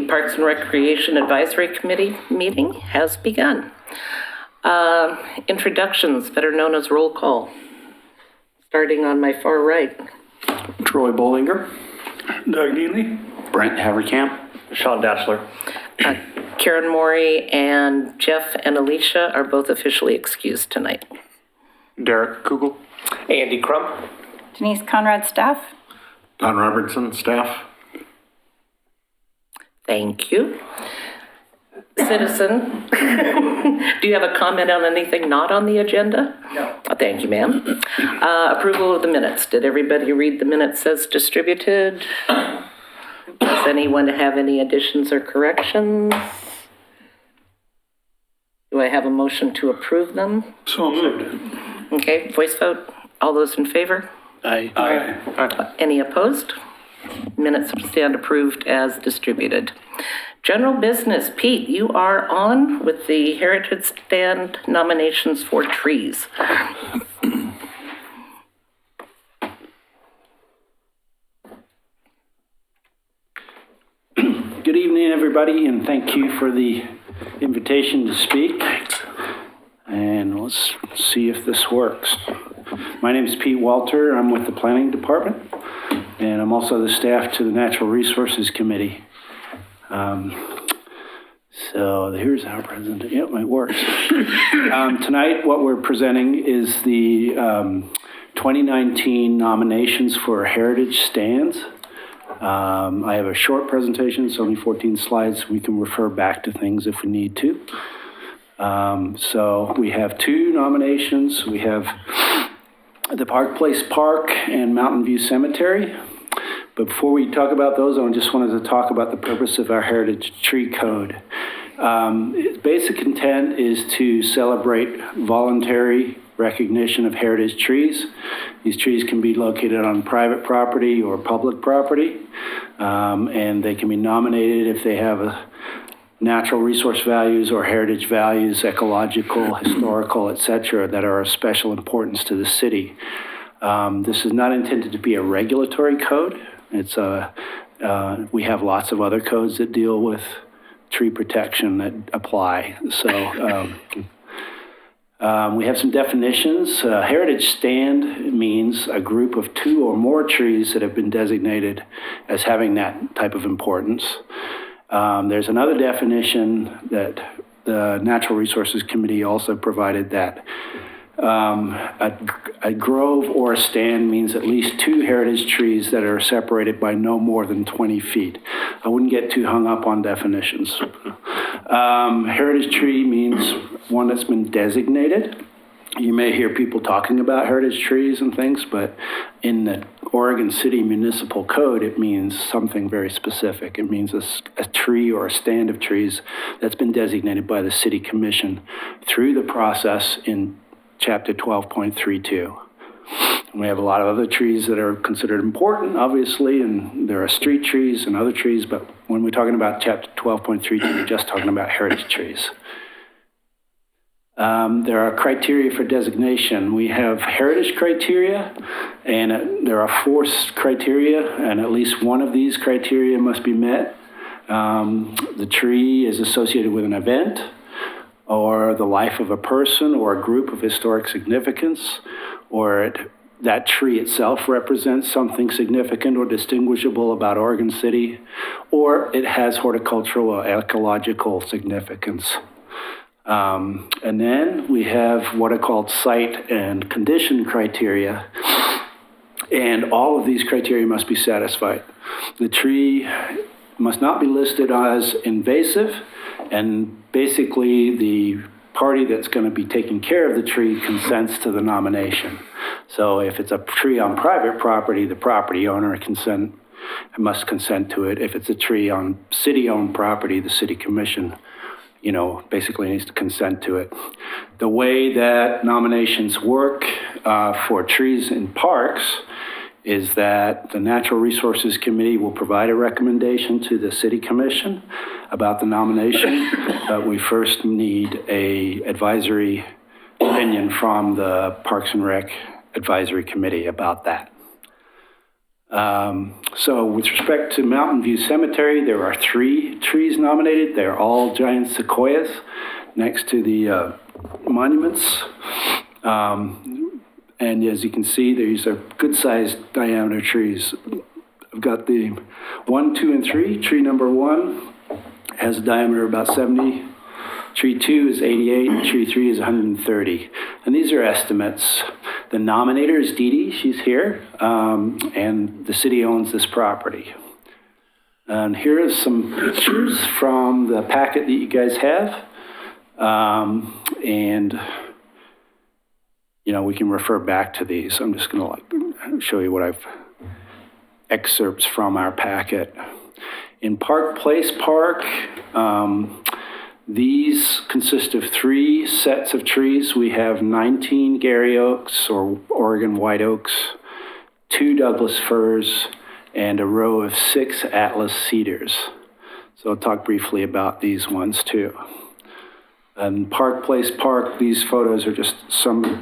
Parks and Recreation Advisory Committee meeting has begun. Introductions, better known as roll call. Starting on my far right. Troy Bollinger. Doug Neely. Brent Haverkamp. Sean Datchler. Karen Morey and Jeff and Alicia are both officially excused tonight. Derek Kugel. Andy Crump. Denise Conrad, staff. Don Robertson, staff. Thank you. Citizen, do you have a comment on anything not on the agenda? No. Thank you, ma'am. Approval of the minutes. Did everybody read the minutes as distributed? Does anyone have any additions or corrections? Do I have a motion to approve them? So moved. Okay, voice vote. All those in favor? Aye. Any opposed? Minutes stand approved as distributed. General business. Pete, you are on with the Heritage Stand nominations for trees. Good evening, everybody, and thank you for the invitation to speak. And let's see if this works. My name is Pete Walter. I'm with the Planning Department, and I'm also the staff to the Natural Resources Committee. So here's our presentation. Yep, it works. Tonight, what we're presenting is the 2019 nominations for Heritage Stands. I have a short presentation. It's only 14 slides. We can refer back to things if we need to. So we have two nominations. We have the Park Place Park and Mountain View Cemetery. But before we talk about those, I just wanted to talk about the purpose of our Heritage Tree Code. Its basic intent is to celebrate voluntary recognition of heritage trees. These trees can be located on private property or public property, and they can be nominated if they have a natural resource values or heritage values, ecological, historical, etc., that are of special importance to the city. This is not intended to be a regulatory code. We have lots of other codes that deal with tree protection that apply. So we have some definitions. Heritage stand means a group of two or more trees that have been designated as having that type of importance. There's another definition that the Natural Resources Committee also provided, that a grove or a stand means at least two heritage trees that are separated by no more than 20 feet. I wouldn't get too hung up on definitions. Heritage tree means one that's been designated. You may hear people talking about heritage trees and things, but in the Oregon City Municipal Code, it means something very specific. It means a tree or a stand of trees that's been designated by the City Commission through the process in Chapter 12.32. We have a lot of other trees that are considered important, obviously, and there are street trees and other trees, but when we're talking about Chapter 12.32, we're just talking about heritage trees. There are criteria for designation. We have heritage criteria, and there are 4 criteria, and at least one of these criteria must be met. The tree is associated with an event, or the life of a person or a group of historic significance, or that tree itself represents something significant or distinguishable about Oregon City, or it has horticultural or ecological significance. And then we have what are called site and condition criteria, and all of these criteria must be satisfied. The tree must not be listed as invasive, and basically the party that's going to be taking care of the tree consents to the nomination. So if it's a tree on private property, the property owner must consent to it. If it's a tree on city-owned property, the city commission, basically needs to consent to it. The way that nominations work for trees in parks is that the Natural Resources Committee will provide a recommendation to the City Commission about the nomination, but we first need an advisory opinion from the Parks and Rec Advisory Committee about that. So with respect to Mountain View Cemetery, there are 3 trees nominated. They're all giant sequoias next to the monuments. And as you can see, these are good-sized diameter trees. I've got the 1, 2, and 3. Tree number 1 has a diameter of about 70. Tree 2 is 88, and tree 3 is 130. And these are estimates. The nominator is Dee Dee, she's here, and the city owns this property. And here are some pictures from the packet that you guys have. And, you know, we can refer back to these. I'm just gonna show you what I've excerpts from our packet. In Park Place Park, these consist of 3 sets of trees. We have 19 Gary oaks or Oregon white oaks, 2 Douglas firs, and a row of 6 Atlas cedars. So I'll talk briefly about these ones too. And Park Place Park, these photos are just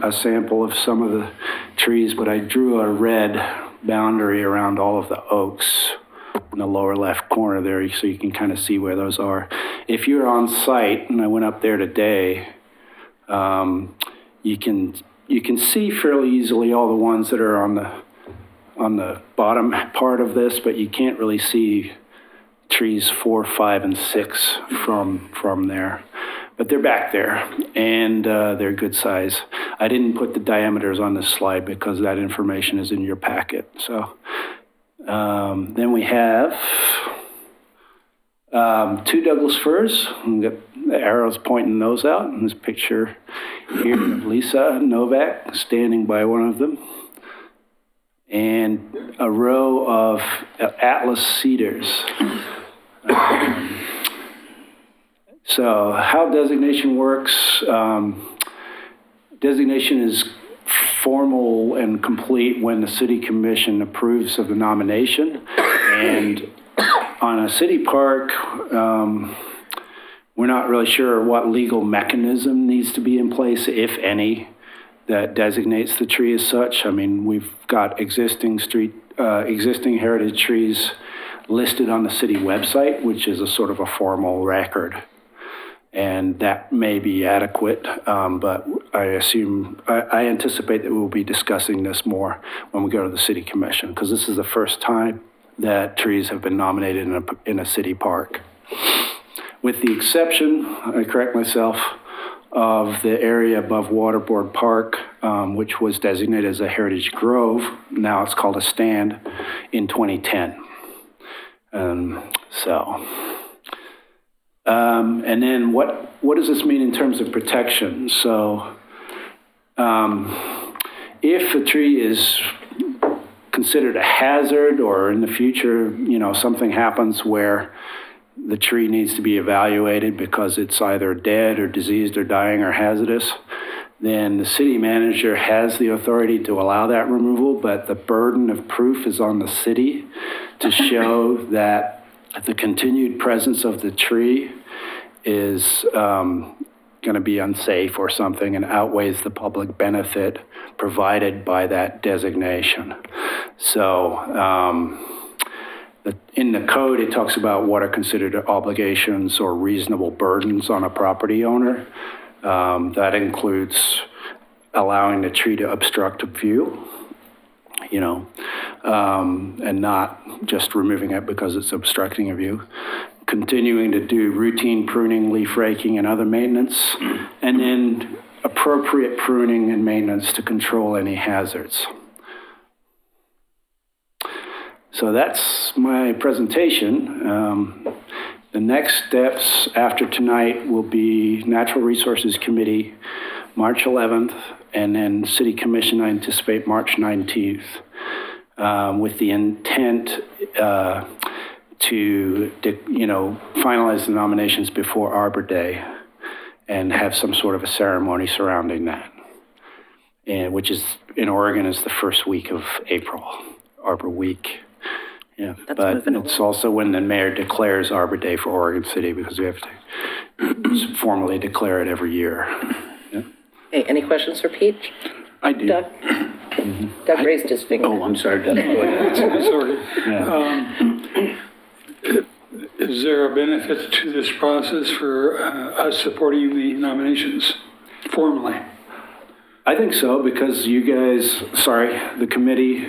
a sample of some of the trees, but I drew a red boundary around all of the oaks in the lower left corner there, so you can kind of see where those are. If you're on site, and I went up there today, you can see fairly easily all the ones that are on the bottom part of this, but you can't really see trees 4, 5, and 6 from there. But they're back there, and they're good size. I didn't put the diameters on this slide because that information is in your packet. So then we have 2 Douglas firs. We've got the arrows pointing those out. And this picture here of Lisa Novak standing by one of them. And a row of Atlas cedars. So how designation works, designation is formal and complete when the city commission approves of the nomination. And on a city park, we're not really sure what legal mechanism needs to be in place, if any, that designates the tree as such. I mean, we've got existing heritage trees listed on the city website, which is a sort of a formal record. And that may be adequate, but I anticipate that we'll be discussing this more when we go to the city commission, because this is the first time that trees have been nominated in a city park. With the exception, I correct myself, of the area above Waterboard Park, which was designated as a heritage grove. Now it's called a stand in 2010. And then what does this mean in terms of protection? So if a tree is considered a hazard, or in the future, you know, something happens where the tree needs to be evaluated because it's either dead or diseased or dying or hazardous, then the city manager has the authority to allow that removal, but the burden of proof is on the city to show that the continued presence of the tree is going to be unsafe or something and outweighs the public benefit provided by that designation. So in the code, it talks about what are considered obligations or reasonable burdens on a property owner. That includes allowing the tree to obstruct a view, you know, and not just removing it because it's obstructing a view. Continuing to do routine pruning, leaf raking, and other maintenance, and then appropriate pruning and maintenance to control any hazards. So that's my presentation. The next steps after tonight will be Natural Resources Committee, March 11th, and then City Commission, I anticipate March 19th, with the intent to, you know, finalize the nominations before Arbor Day and have some sort of a ceremony surrounding that, and which is in Oregon is the first week of April, Arbor Week. Yeah, but it's also when the mayor declares Arbor Day for Oregon City, because we have to formally declare it every year. Yeah. Hey, any questions for Pete? I do. Doug? Doug raised his finger. Oh, I'm sorry, Doug. Go ahead. Sorry. Yeah. Is there a benefit to this process for us supporting the nominations formally? I think so, because you guys, the committee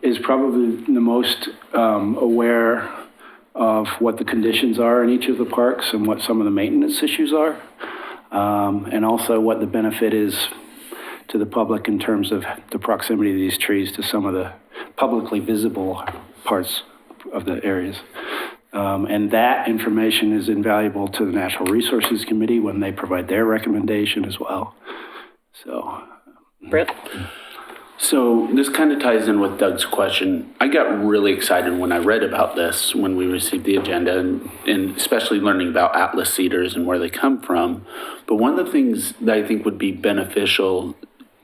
is probably the most aware of what the conditions are in each of the parks and what some of the maintenance issues are, and also what the benefit is to the public in terms of the proximity of these trees to some of the publicly visible parts of the areas. And that information is invaluable to the Natural Resources Committee when they provide their recommendation as well. So, Brett? So this kind of ties in with Doug's question. I got really excited when I read about this, when we received the agenda, and especially learning about Atlas cedars and where they come from. But one of the things that I think would be beneficial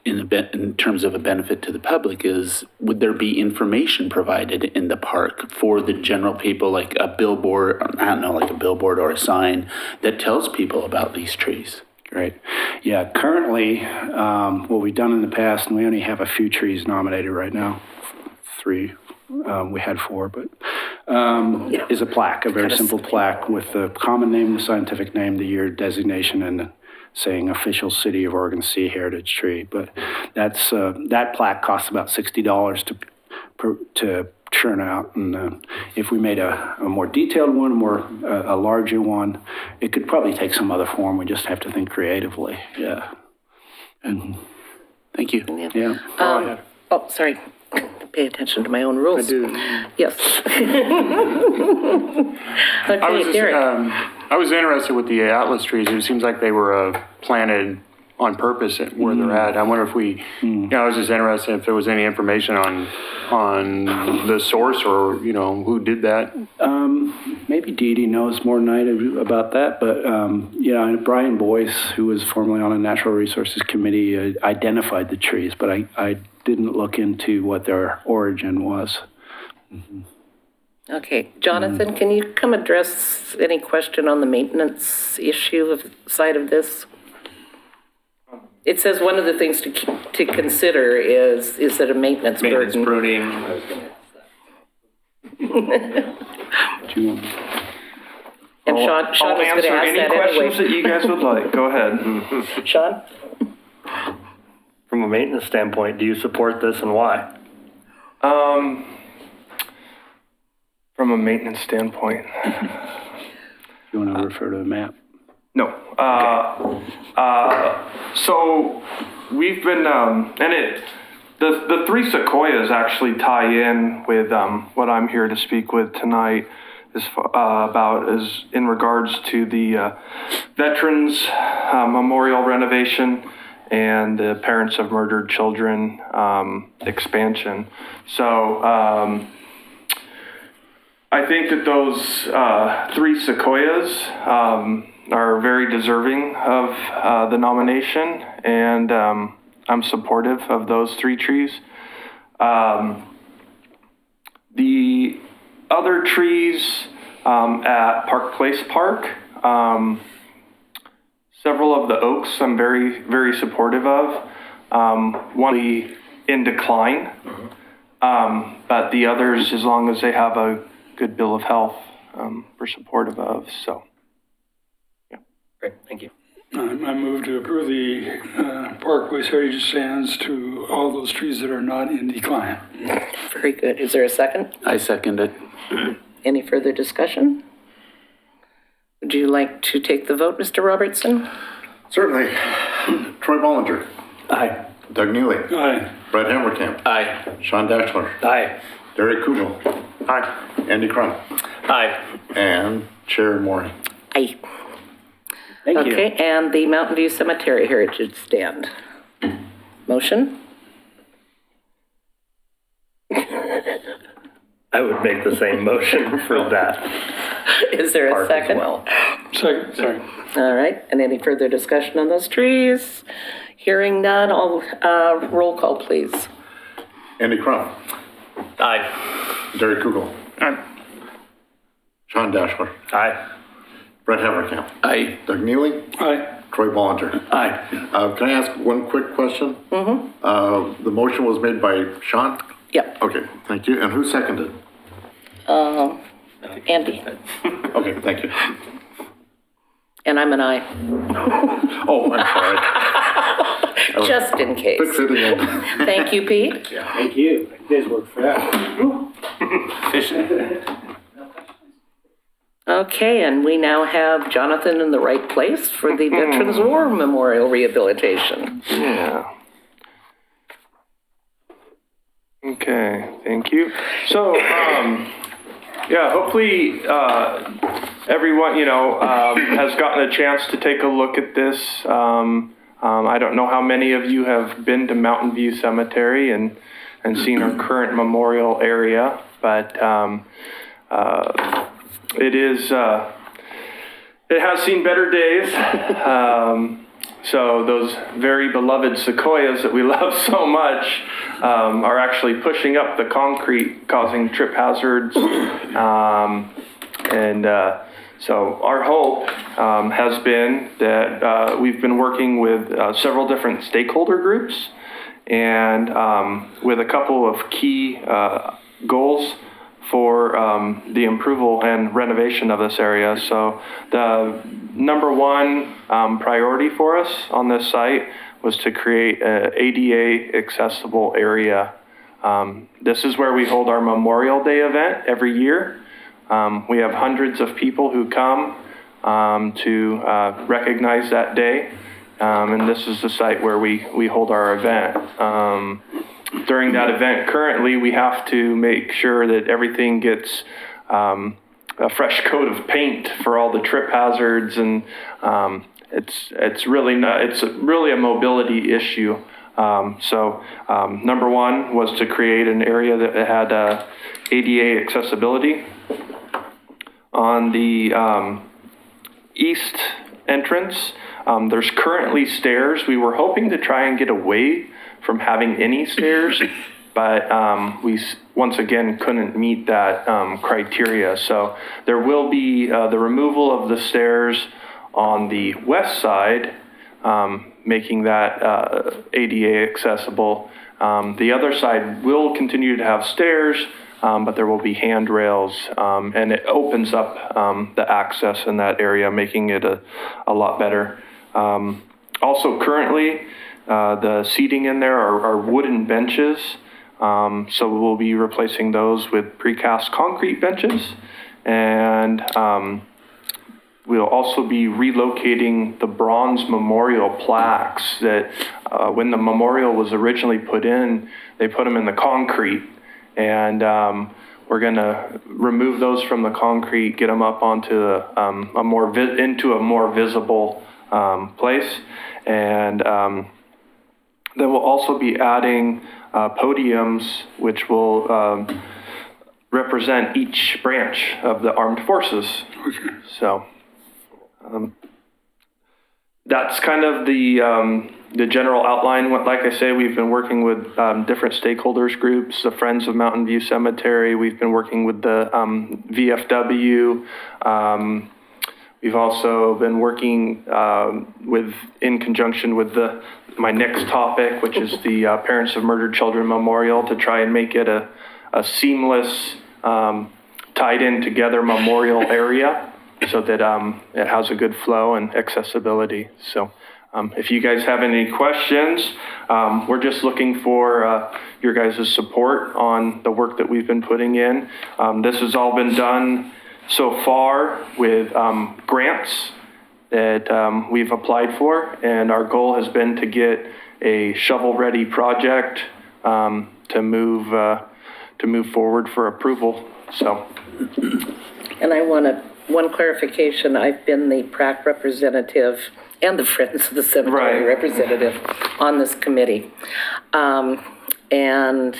in terms of a benefit to the public is, would there be information provided in the park for the general people, like a billboard, I don't know, like a billboard or a sign that tells people about these trees? great. Yeah, currently, what we've done in the past, and we only have a few trees nominated right now, 3. We had 4, but is a plaque, a very simple plaque with the common name, the scientific name, the year designation, and saying official City of Oregon Sea Heritage Tree. But that's that plaque costs about $60 to churn out. And if we made a more detailed one, a larger one, it could probably take some other form. We just have to think creatively. Yeah. And Thank you. yeah. Oh, sorry. Pay attention to my own rules. I do. Yes. I was Okay, just, Derek. I was interested with the Atlas trees. It seems like they were planted on purpose at where they're at. I wonder if I was just interested if there was any information on the source or, who did that. Maybe Dee Dee knows more than I do about that, but Brian Boyce, who was formerly on the Natural Resources Committee, identified the trees, but I didn't look into what their origin was. Okay, Jonathan, can you come address any question on the maintenance issue side of this? It says one of the things to consider is it a maintenance Maintenance burden? pruning. Do you want- And Sean was going to ask that any questions that anyway. you guys would like. Go ahead. Sean? From a maintenance standpoint, do you support this and why? From a maintenance standpoint, You want to refer to the map? no. So we've been, the 3 sequoias actually tie in with what I'm here to speak with tonight is in regards to the Veterans Memorial renovation and the Parents of Murdered Children expansion. So I think that those 3 sequoias are very deserving of the nomination, and I'm supportive of those 3 trees. The other trees at Park Place Park, several of the oaks I'm very, very supportive of. One in decline, but the others, as long as they have a good bill of health, we're supportive of. So, Great, thank you. I move to approve the Parkways Heritage Stands to all those trees that are not in decline. Very good. Is there a second? I second it. Any further discussion? Would you like to take the vote, Mr. Robertson? Certainly. Troy Bollinger. Aye. Doug Neely. Aye. Brett Hammerkamp. Aye. Sean Dashler. Aye. Derek Kugel. Aye. Andy Crum. Aye. And Chair Moore. Aye. Thank you. Okay, and the Mountain View Cemetery Heritage Stand. Motion? I would make the same motion for that Is there a part as second? well. Second, sorry. All right, and any further discussion on those trees? Hearing none, all, roll call, please. Andy Crum. Aye. Derek Kugel. Aye. Sean Dashler. Aye. Brett Brett Haverkamp. Aye. Doug Neely. Aye. Troy Ballinger. Aye. Can I ask one quick question? Mm-hmm. The motion was made by Sean? Yep, Okay, thank you. And who seconded? Andy, Okay, thank you. and I'm an aye, Oh, I'm sorry. just in case. Fix it again. Thank you, Pete. Thank you. You guys work fast. Okay, and we now have Jonathan in the right place for the Veterans War Memorial Rehabilitation. Yeah. Okay, thank you. So, yeah, hopefully, everyone, has gotten a chance to take a look at this. I don't know how many of you have been to Mountain View Cemetery and seen our current memorial area, but, it has seen better days. So those very beloved sequoias that we love so much are actually pushing up the concrete, causing trip hazards. So our hope has been that we've been working with several different stakeholder groups and with a couple of key goals for the approval and renovation of this area. So the number one priority for us on this site was to create an ADA accessible area. This is where we hold our Memorial Day event every year. We have hundreds of people who come to recognize that day. And this is the site where we hold our event. During that event, currently, we have to make sure that everything gets a fresh coat of paint for all the trip hazards, and it's really a mobility issue. So number one was to create an area that had ADA accessibility. On the east entrance, there's currently stairs. We were hoping to try and get away from having any stairs, but we once again couldn't meet that criteria. So there will be the removal of the stairs on the west side, making that ADA accessible. The other side will continue to have stairs, but there will be handrails, and it opens up the access in that area, making it a lot better. Also currently, the seating in there are wooden benches, so we'll be replacing those with precast concrete benches, and we'll also be relocating the bronze memorial plaques that when the memorial was originally put in, they put them in the concrete, and we're going to remove those from the concrete, get them up onto into a more visible place, and then we'll also be adding podiums, which will represent each branch of the armed forces. So that's kind of the general outline. Like I say, we've been working with different stakeholders groups, the Friends of Mountain View Cemetery. We've been working with the VFW. We've also been working in conjunction with my next topic, which is the Parents of Murdered Children Memorial, to try and make it a seamless, tied in together memorial area so that it has a good flow and accessibility. So if you guys have any questions, we're just looking for your guys' support on the work that we've been putting in. This has all been done so far with grants that we've applied for, and our goal has been to get a shovel-ready project to move forward for approval. So, And I want one clarification. I've been the PrAC representative and the Friends of the Cemetery representative on this committee. And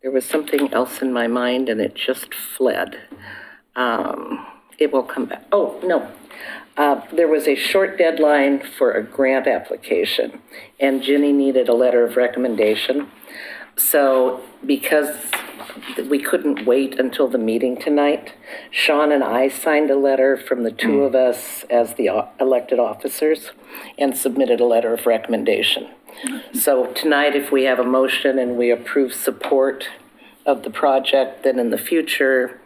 there was something else in my mind and it just fled. It will come back. Oh, no. There was a short deadline for a grant application, and Ginny needed a letter of recommendation. So because we couldn't wait until the meeting tonight. Sean and I signed a letter from the two of us as the elected officers and submitted a letter of recommendation. So tonight, if we have a motion and we approve support of the project, then in the future,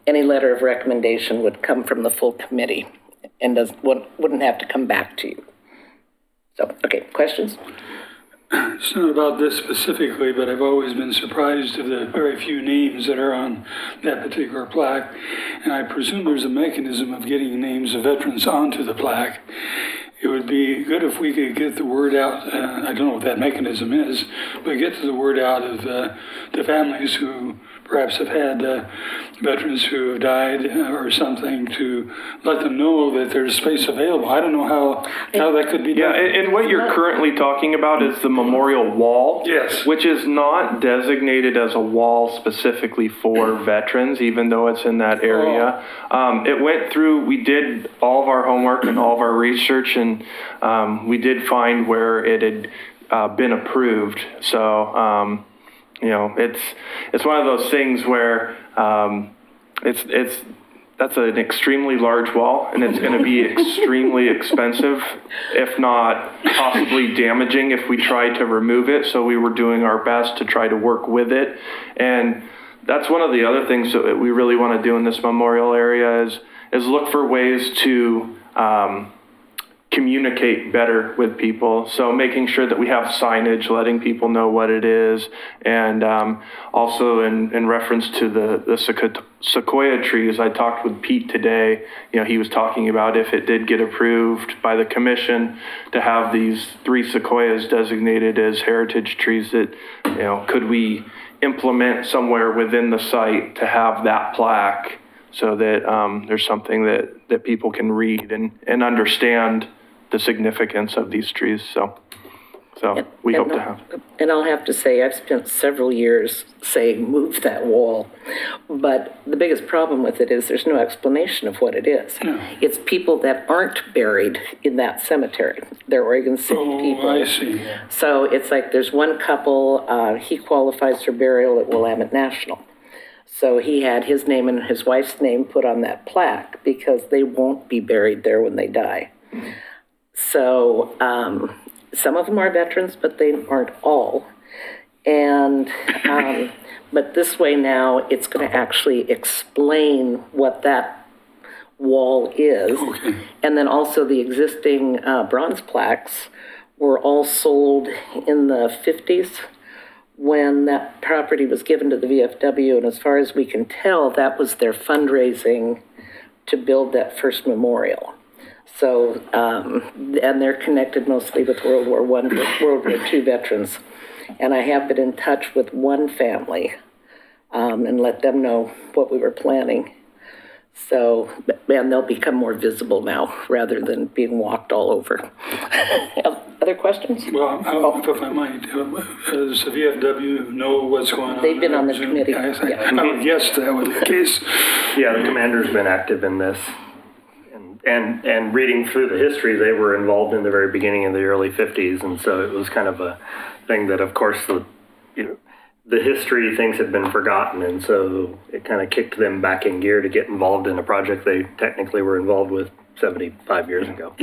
any letter of recommendation would come from the full committee and wouldn't have to come back to you. So, okay, questions? It's not about this specifically, but I've always been surprised of the very few names that are on that particular plaque. And I presume there's a mechanism of getting names of veterans onto the plaque. It would be good if we could get the word out. I don't know what that mechanism is, but get the word out of the families who perhaps have had veterans who have died or something, to let them know that there's space available. I don't know how that could be Yeah, done. and what you're currently talking about is the memorial wall. Yes. Which is not designated as a wall specifically for veterans, even though it's in that area. It went through, we did all of our homework and all of our research, and we did find where it had been approved. So, you know, it's one of those things where that's an extremely large wall, and it's going to be extremely expensive, if not possibly damaging, if we try to remove it. So we were doing our best to try to work with it, and that's one of the other things that we really want to do in this memorial area is look for ways to communicate better with people. So making sure that we have signage, letting people know what it is. And also in reference to the sequoia trees, I talked with Pete today. You know, he was talking about if it did get approved by the commission to have these 3 sequoias designated as heritage trees, that, you know, could we implement somewhere within the site to have that plaque so that there's something that people can read and understand the significance of these trees. So we hope to have. And I'll have to say, I've spent several years saying, move that wall. But the biggest problem with it is there's no explanation of what it is. It's people that aren't buried in that cemetery. They're Oregon City people. Oh, I see. So it's like there's one couple, he qualifies for burial at Willamette National. So he had his name and his wife's name put on that plaque because they won't be buried there when they die. So some of them are veterans, but they aren't all. And but this way now, it's going to actually explain what that wall is. Okay. And then also the existing bronze plaques were all sold in the 50s when that property was given to the VFW. And as far as we can tell, that was their fundraising to build that first memorial. So, and they're connected mostly with World War I, World War II veterans. And I have been in touch with one family and let them know what we were planning. So, and they'll become more visible now rather than being walked all over. Other questions? Well, if I might, does the VFW know what's going on? They've been on the Zoom? committee. Yeah, Yeah. I would guess that was the case. Yeah, the commander's been active in this. And reading through the history, they were involved in the very beginning of the early 50s. And so it was kind of a thing that, of course, the history things had been forgotten. And so it kind of kicked them back in gear to get involved in a project they technically were involved with 75 years ago.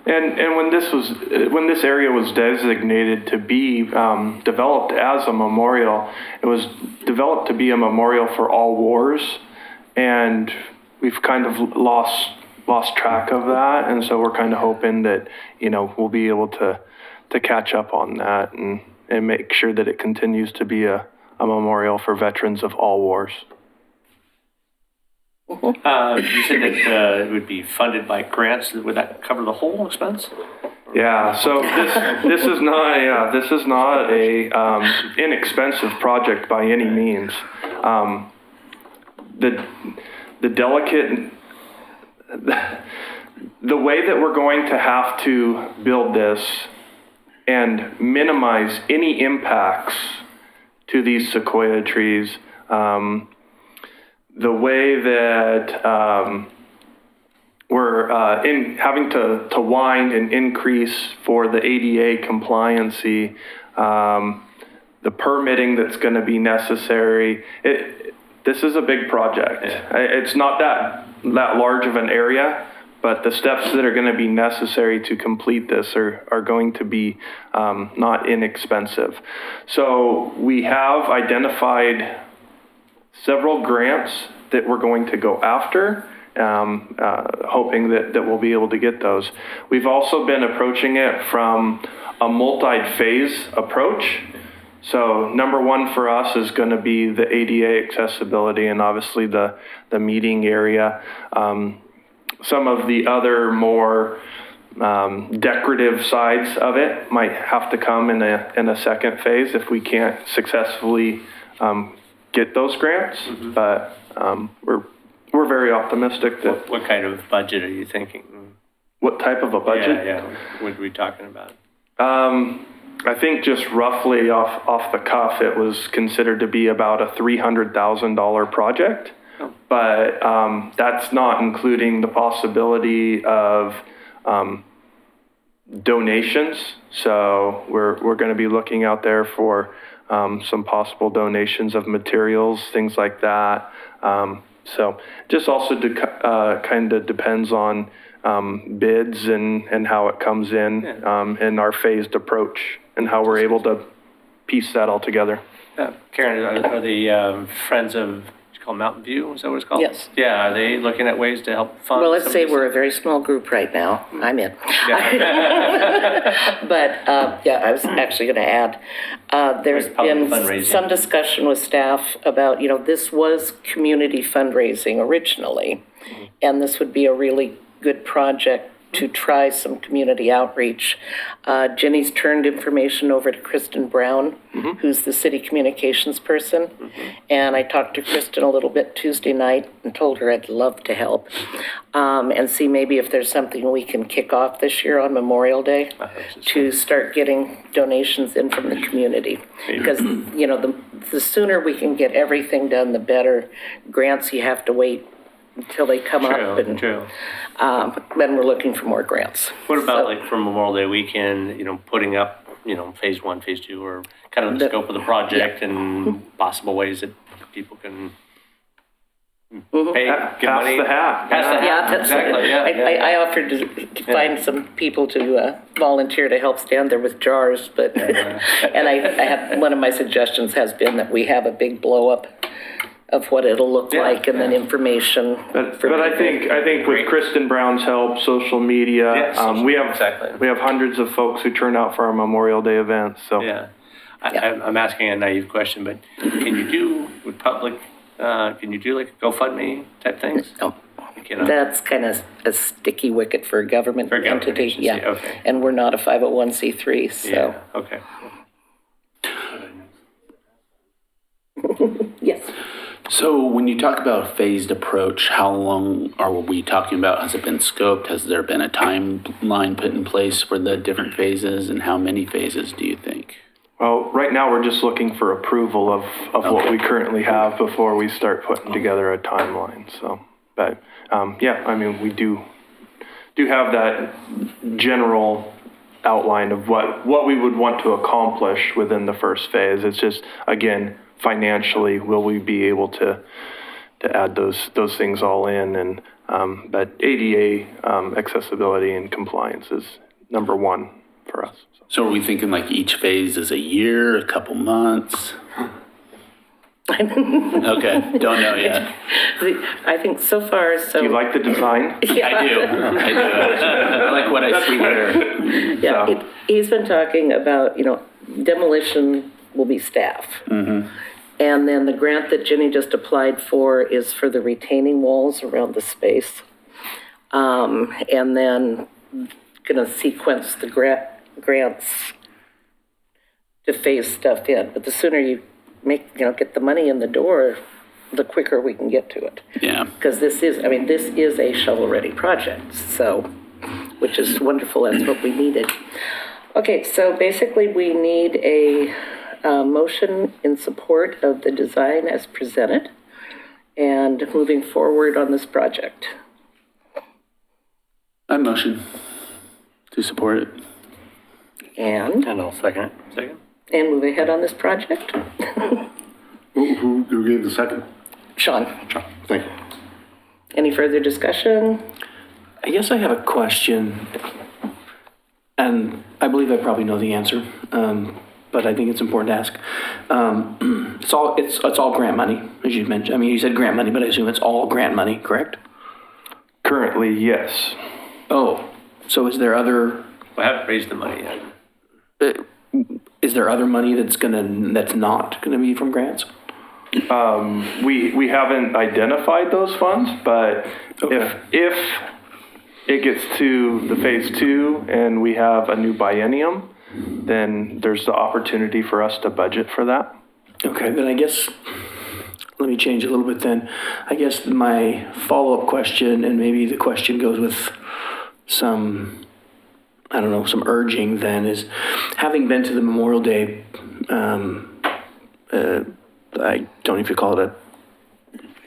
And when this area was designated to be developed as a memorial, it was developed to be a memorial for all wars, and we've kind of lost track of that, and so we're kind of hoping that, you know, we'll be able to catch up on that and make sure that it continues to be a memorial for veterans of all wars. You said that it would be funded by grants. Would that cover the whole expense? Yeah, so this is not a inexpensive project by any means. The delicate, the way that we're going to have to build this and minimize any impacts to these sequoia trees, the way that we're in having to wind and increase for the ADA compliancy, the permitting that's going to be necessary. This is a big project. It's not that large of an area, but the steps that are going to be necessary to complete this are going to be not inexpensive. So we have identified several grants that we're going to go after, hoping that we'll be able to get those. We've also been approaching it from a multi-phase approach. So number one for us is going to be the ADA accessibility and obviously the meeting area. Some of the other more decorative sides of it might have to come in a second phase if we can't successfully get those grants. Mm-hmm. But we're very optimistic that. What kind of budget are you thinking? What type of a budget? Yeah. What are we talking about? I think just roughly off the cuff, it was considered to be about a $300,000 project. Oh. But that's not including the possibility of donations. So we're going to be looking out there for some possible donations of materials, things like that. So just also kind of depends on bids and how it comes in, and our phased approach and how we're able to piece that all together. Karen, are the Friends of, it's called Mountain View, is that what it's called? Yes. Yeah, are they looking at ways to help fund? Well, let's some say of these we're a very small group right now. I'm in. Yeah. But, I was actually going to add, there's Like public been fundraising. some discussion with staff about, this was community fundraising originally, and this would be a really good project to try some community outreach. Jenny's turned information over to Kristen Brown, who's the city communications person. And I talked to Kristen a little bit Tuesday night and told her I'd love to help and see maybe if there's something we can kick off this year on Memorial Day to start getting donations in from the community. Because, the sooner we can get everything done, the better. Grants, you have to wait until they come up, and True. then we're looking for more grants. What about So- like for Memorial Day weekend, putting up, phase 1, phase 2, or kind of the scope of the project and possible ways that people can pay, get Pass money? the hat. Pass the hat, Yeah, that's, exactly, yeah. I offered to find some people to volunteer to help stand there with jars, but, and I had, one of my suggestions has been that we have a big blow up of what it'll look Yeah, like, and then information. But for I people. think with Kristen Brown's help, social media, Yeah, social- we have exactly. we have hundreds of folks who turn out for our Memorial Day events. So Yeah. I'm asking a naive question, but can you do with public, can you do like GoFundMe type things? No. You cannot? That's kind of a sticky wicket for a government For a government entity, agency, yeah. okay. And we're not a 501c3, so, Yeah, okay. yes. So when you talk about a phased approach, how long are we talking about? Has it been scoped? Has there been a timeline put in place for the different phases, and how many phases do you think? well, right now we're just looking for approval of what we currently have before we start putting together a timeline. So, but we do have that general outline of what we would want to accomplish within the first phase. It's just, again, financially, will we be able to add those things all in? And but ADA accessibility and compliance is number one for us. So are we thinking like each phase is a year, a couple months? Okay, don't know yet. I think so far, so. Do you like the design? I do. I like what I see here. Yeah, So- he's been talking about, demolition will be staff. And then the grant that Jenny just applied for is for the retaining walls around the space. And then gonna sequence the grants to phase stuff in. But the sooner you get the money in the door, the quicker we can get to it. Yeah. Because this is a shovel-ready project, so, which is wonderful, that's what we needed. Okay, so basically we need a motion in support of the design as presented and moving forward on this project. I motion to support it. And, And I'll second it. Second? and move ahead on this project. Who gave the second? Sean, Thank you. any further discussion? I guess I have a question, and I believe I probably know the answer, but I think it's important to ask. It's all grant money, as you mentioned. I mean, you said grant money, but I assume it's all grant money, correct? Currently, yes. Oh, so is there other? We haven't raised the money yet. Is there other money that's not gonna be from grants? We haven't identified those funds, but if it gets to the phase 2 and we have a new biennium, then there's the opportunity for us to budget for that. Okay, then I guess, let me change a little bit then. I guess my follow-up question, and maybe the question goes with some, I don't know, some urging then, is having been to the Memorial Day, I don't know if you call it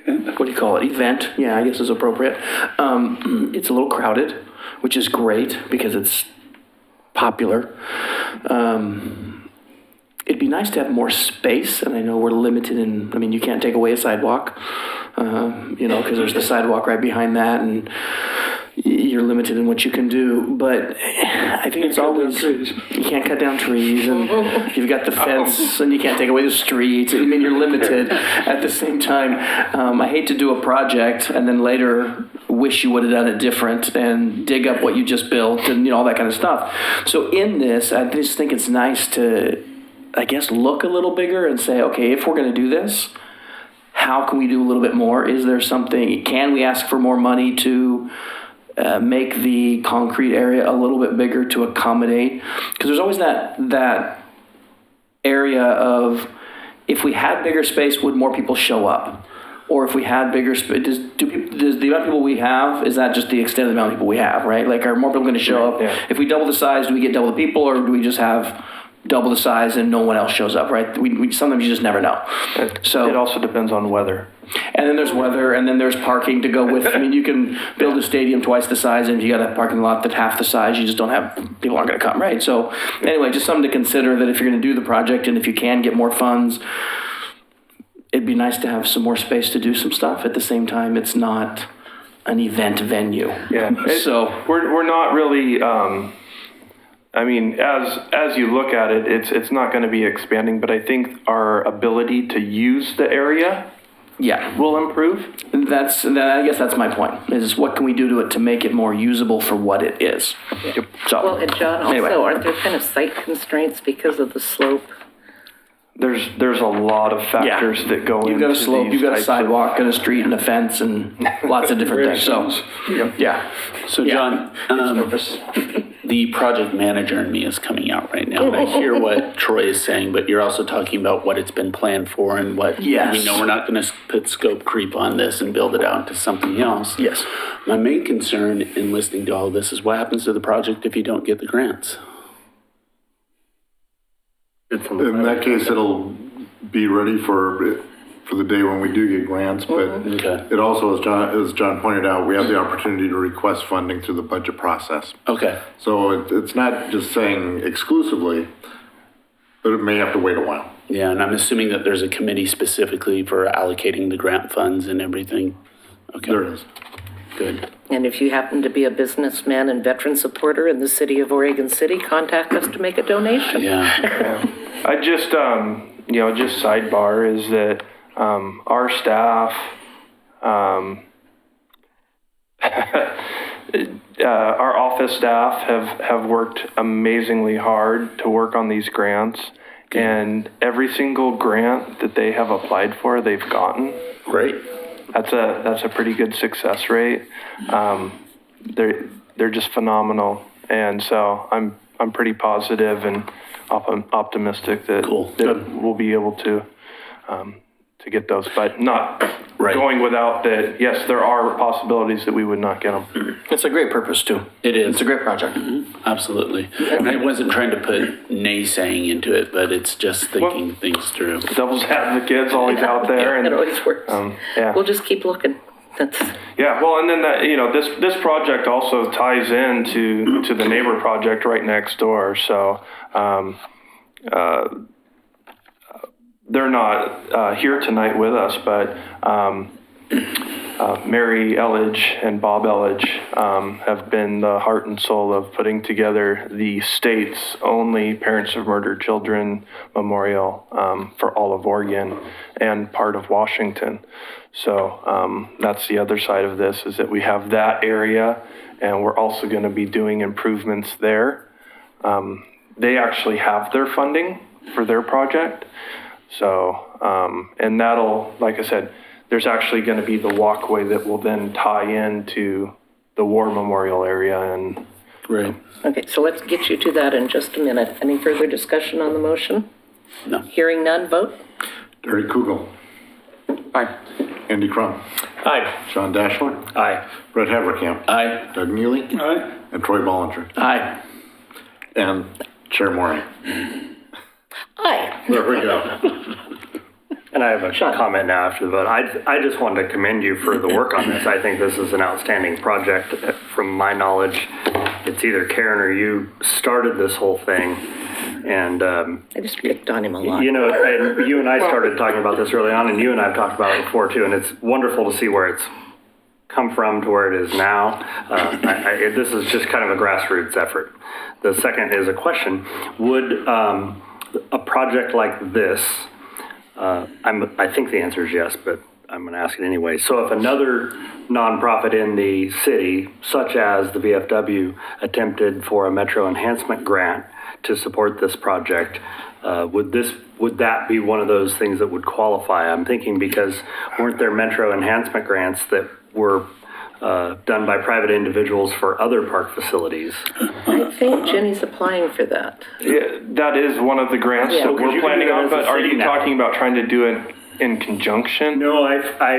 what do you call it? Event? Yeah, I guess is appropriate. It's a little crowded, which is great because it's popular. It'd be nice to have more space, and I know we're limited I mean, you can't take away a sidewalk, because there's the sidewalk right behind that, and you're limited in what you can do. But I think it's always, you can't cut down trees, and you've got the fence, and you can't take away the street. I mean, you're limited. At the same time, I hate to do a project and then later wish you would have done it different and dig up what you just built and all that kind of stuff. So in this, I just think it's nice to, I guess, look a little bigger and say, okay, if we're going to do this, how can we do a little bit more? Is there something, can we ask for more money to make the concrete area a little bit bigger to accommodate? Because there's always that area of, if we had bigger space, would more people show up? Or if we had bigger space, does the amount of people we have, is that just the extent of the amount of people we have, right? Like, are more people going to show up? Yeah. If we double the size, do we get double the people, or do we just have double the size and no one else shows up, right? We sometimes you just never know. So it also depends on weather. And then there's weather, and then there's parking to go with. I mean, you can build a stadium twice the size, and if you got a parking lot that's half the size, you just don't have, people aren't going to come, right? So anyway, just something to consider, that if you're going to do the project and if you can get more funds, it'd be nice to have some more space to do some stuff. At the same time, it's not an event venue. Yeah. So we're not really, I mean, as you look at it, it's not going to be expanding, but I think our ability to use the area yeah, will improve. I guess that's my point, is what can we do to it to make it more usable for what it is? Yep. So, Well, and John, also, anyway. aren't there kind of site constraints because of the slope? There's a lot of factors that go into You've got a slope, these you've got a types of- sidewalk and a street and a fence and lots of different things, so, yeah. So John, the project manager in me is coming out right now, and I hear what Troy is saying, but you're also talking about what it's been planned for and what, Yes. we know we're not gonna put scope creep on this and build it out into something else. Yes. My main concern in listening to all of this is what happens to the project if you don't get the grants? In that case, it'll be ready for the day when we do get grants, but Okay. it also, as John pointed out, we have the opportunity to request funding through the budget process. Okay. So it's not just saying exclusively, but it may have to wait a while. Yeah, and I'm assuming that there's a committee specifically for allocating the grant funds and everything. Okay. There is. Good. And if you happen to be a businessman and veteran supporter in the city of Oregon City, contact us to make a donation. Yeah. I just, just sidebar is that our staff, our office staff have worked amazingly hard to work on these grants. And every single grant that they have applied for, they've gotten. Great. That's a pretty good success rate. They're just phenomenal, and so I'm pretty positive and optimistic that Cool. that we'll be able to get those, but not Right. going without that. Yes, there are possibilities that we would not get them. It's a great purpose too. It is. It's a great project. Absolutely. And I wasn't trying to put naysaying into it, but it's just thinking things through. Devil's advocate's always out there, It and always works. yeah. We'll just keep looking. That's, Yeah, well, and then this project also ties into the neighbor project right next door. So they're not here tonight with us, but Mary Elledge and Bob Elledge have been the heart and soul of putting together the state's only Parents of Murdered Children memorial for all of Oregon and part of Washington. So that's the other side of this, is that we have that area, and we're also going to be doing improvements there. They actually have their funding for their project. So, and that'll, like I said, there's actually going to be the walkway that will then tie into the war memorial area. And Right. Okay, so let's get you to that in just a minute. Any further discussion on the motion? No. Hearing none, vote? Terry Kugel. Aye. Andy Crum. Aye. Sean Dashler. Aye. Brett Haverkamp. Aye. Doug Neely. Aye. And Troy Ballinger. Aye. And Chair Moore. Aye. There we go. And I have a comment now after the vote. I just wanted to commend you for the work on this. I think this is an outstanding project. From my knowledge, it's either Karen or you started this whole thing. And, I just picked on him a lot. you know, and you and I started talking about this early on, and you and I have talked about it before too, and it's wonderful to see where it's come from to where it is now. This is just kind of a grassroots effort. The second is a question. Would a project like this, I think the answer is yes, but I'm going to ask it anyway. So if another nonprofit in the city, such as the VFW, attempted for a Metro Enhancement Grant to support this project, would that be one of those things that would qualify? I'm thinking because weren't there Metro Enhancement Grants that were done by private individuals for other park facilities? I think Jenny's applying for that. yeah, that is one of the grants Yeah. that Because we're you can planning do that on, as a but are city you now. talking about trying to do it in conjunction? No, as I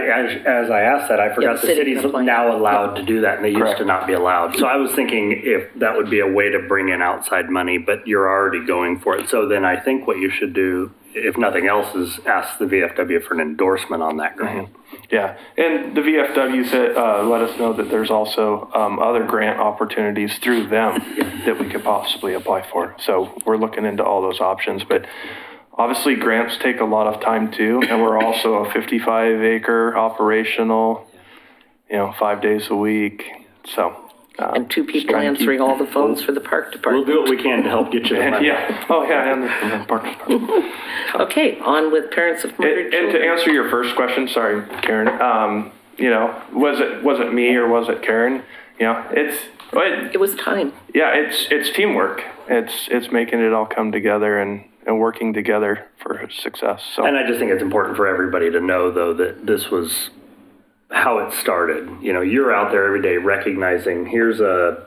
asked that, I forgot the the city city's can apply. now allowed to do that, and they used Correct. to not be allowed. So I was thinking if that would be a way to bring in outside money, but you're already going for it. So then I think what you should do, if nothing else, is ask the VFW for an endorsement on that grant. Yeah, and the VFW said, let us know that there's also other grant opportunities through them that we could possibly apply for. So we're looking into all those options, but obviously grants take a lot of time too, and we're also a 55-acre operational, 5 days a week. So And two people trying to keep- answering all the phones for the park We'll department. do what we can to help get you the and money. yeah, oh yeah, and the parks department. Okay, on with parents of murdered And to children. answer your first question, sorry, Karen, was it me or was it Karen? It was time. Yeah, it's teamwork. It's making it all come together and working together for success. So And I just think it's important for everybody to know, though, that this was how it started. You're out there every day recognizing here's a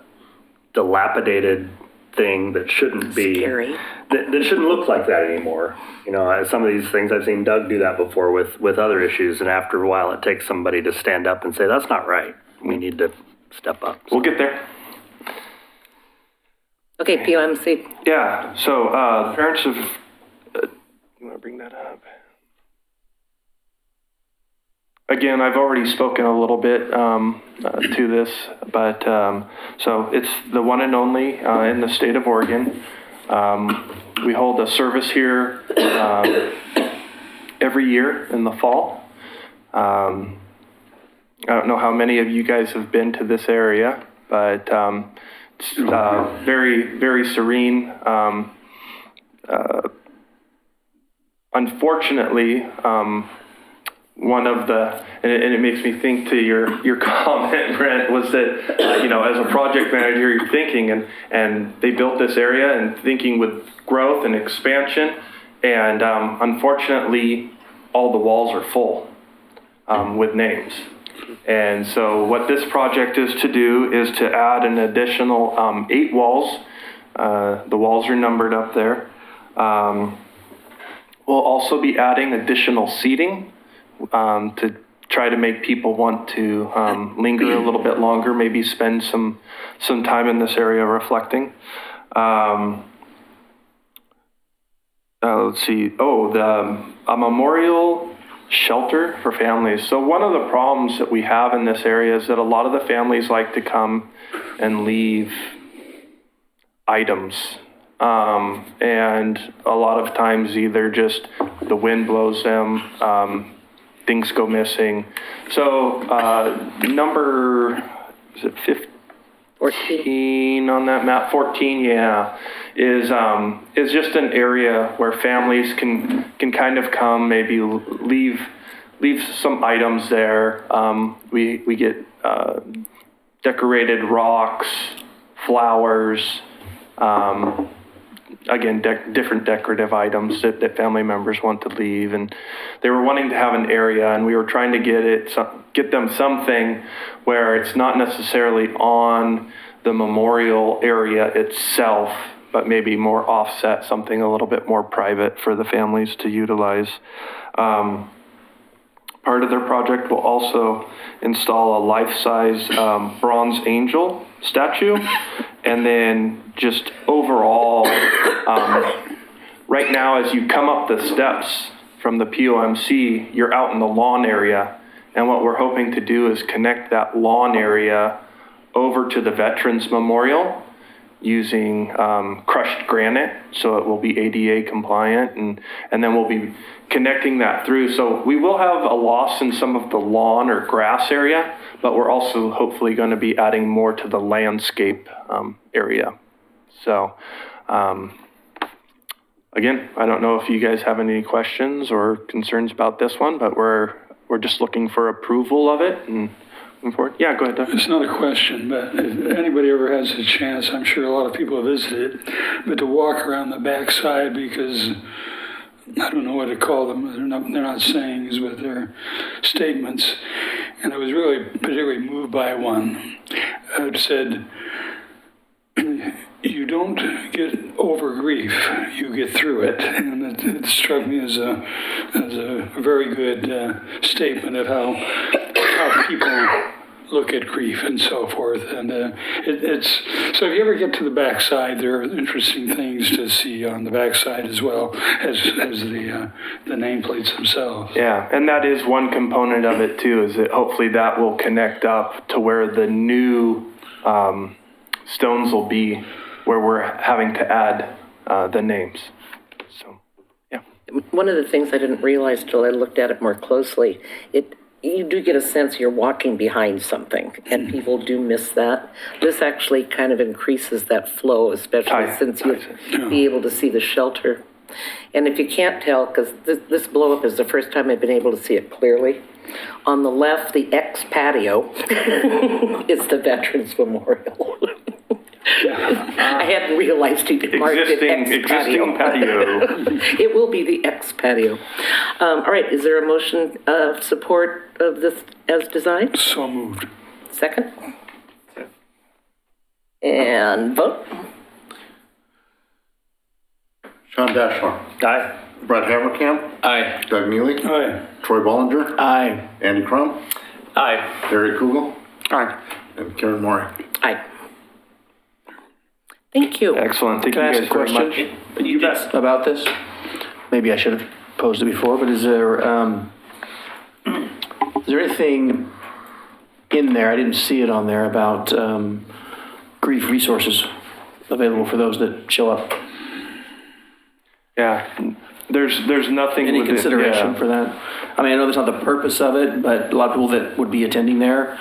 dilapidated thing that shouldn't be Scary. that shouldn't look like that anymore. Some of these things I've seen Doug do that before with other issues, and after a while it takes somebody to stand up and say that's not right. We need to step up. we'll get there. Okay, POMC. Yeah. So the parents of you want to bring that up? Again, I've already spoken a little bit to this, but so it's the one and only in the state of Oregon. We hold a service here every year in the fall. I don't know how many of you guys have been to this area, but it's very, very serene. Unfortunately, one of the, and it makes me think to your comment, Brent, was that, as a project manager, you're thinking, and they built this area and thinking with growth and expansion, and unfortunately, all the walls are full with names. And so what this project is to do is to add an additional 8 walls. The walls are numbered up there. We'll also be adding additional seating to try to make people want to linger a little bit longer, maybe spend some time in this area reflecting. Let's see. A memorial shelter for families. So one of the problems that we have in this area is that a lot of the families like to come and leave items and a lot of times either just the wind blows them, things go missing. So number, is it 14 on that map? 14, yeah, is just an area where families can kind of come, maybe leave some items there. We get decorated rocks, flowers, again, different decorative items that family members want to leave. And they were wanting to have an area, and we were trying to get them something where it's not necessarily on the memorial area itself, but maybe more offset, something a little bit more private for the families to utilize. Part of their project will also install a life-size bronze angel statue. And then just overall, right now as you come up the steps from the POMC, you're out in the lawn area. And what we're hoping to do is connect that lawn area over to the Veterans Memorial using crushed granite, so it will be ADA compliant, and then we'll be connecting that through. So we will have a loss in some of the lawn or grass area, but we're also hopefully going to be adding more to the landscape area. So again, I don't know if you guys have any questions or concerns about this one, but we're just looking for approval of it and moving forward. Yeah, go ahead, Doug. It's not a question, but if anybody ever has a chance, I'm sure a lot of people have visited, but to walk around the backside, because I don't know what to call them. They're not sayings, but they're statements. And I was really particularly moved by one. It said, "You don't get over grief; you get through it." And it struck me as a very good statement of how people look at grief and so forth. And it's so if you ever get to the backside, there are interesting things to see on the backside as well as the nameplates themselves. Yeah, and that is one component of it too, is that hopefully that will connect up to where the new stones will be, where we're having to add the names. So, yeah. One of the things I didn't realize till I looked at it more closely, you do get a sense you're walking behind something, and people do miss that. This actually kind of increases that flow, especially since you'll be able to see the shelter. And if you can't tell, because this blow-up is the first time I've been able to see it clearly, on the left, the ex-patio is the Veterans Memorial. I hadn't realized you marked it Existing patio. It will be the ex-patio. All right, is there a motion of support of this as designed? So moved. Second? And vote? Sean Dashmore. Aye. Brett Haverkamp. Aye. Doug Neely. Aye. Troy Bollinger. Aye. Andy Crum. Aye. Barry Kugel. Aye. And Karen Moore. Aye. Thank you. Excellent. Thank Can I you ask guys a very question? much. You bet. About this? Maybe I should have posed it before, but is there anything in there, I didn't see it on there, about grief resources available for those that show up? Yeah, there's nothing Any with it, consideration yeah. for that? I mean, I know that's not the purpose of it, but a lot of people that would be attending there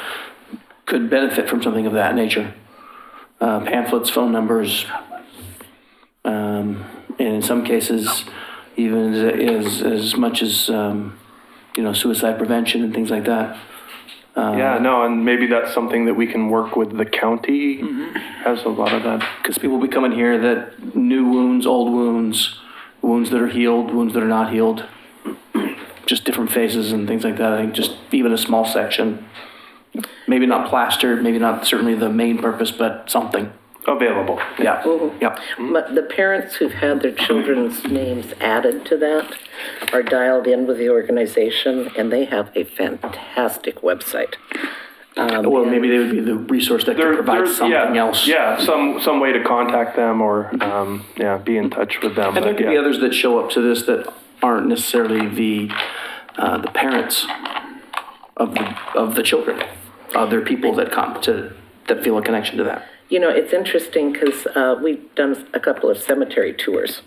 could benefit from something of that nature. Pamphlets, phone numbers, and in some cases, even as much as, suicide prevention and things like that. Yeah, no, and maybe that's something that we can work with the county, has a lot of that. Because people will be coming here that new wounds, old wounds, wounds that are healed, wounds that are not healed, just different phases and things like that. I think just even a small section, maybe not plastered, maybe not certainly the main purpose, but something. Available. Yeah, yeah. But the parents who've had their children's names added to that are dialed in with the organization, and they have a fantastic website. Well, maybe they would be the resource that could provide something else. Yeah, some way to contact them or, be in touch with them. And there could be others that show up to this that aren't necessarily the parents of the children. Other people that come that feel a connection to that. You know, it's interesting because we've done a couple of cemetery tours,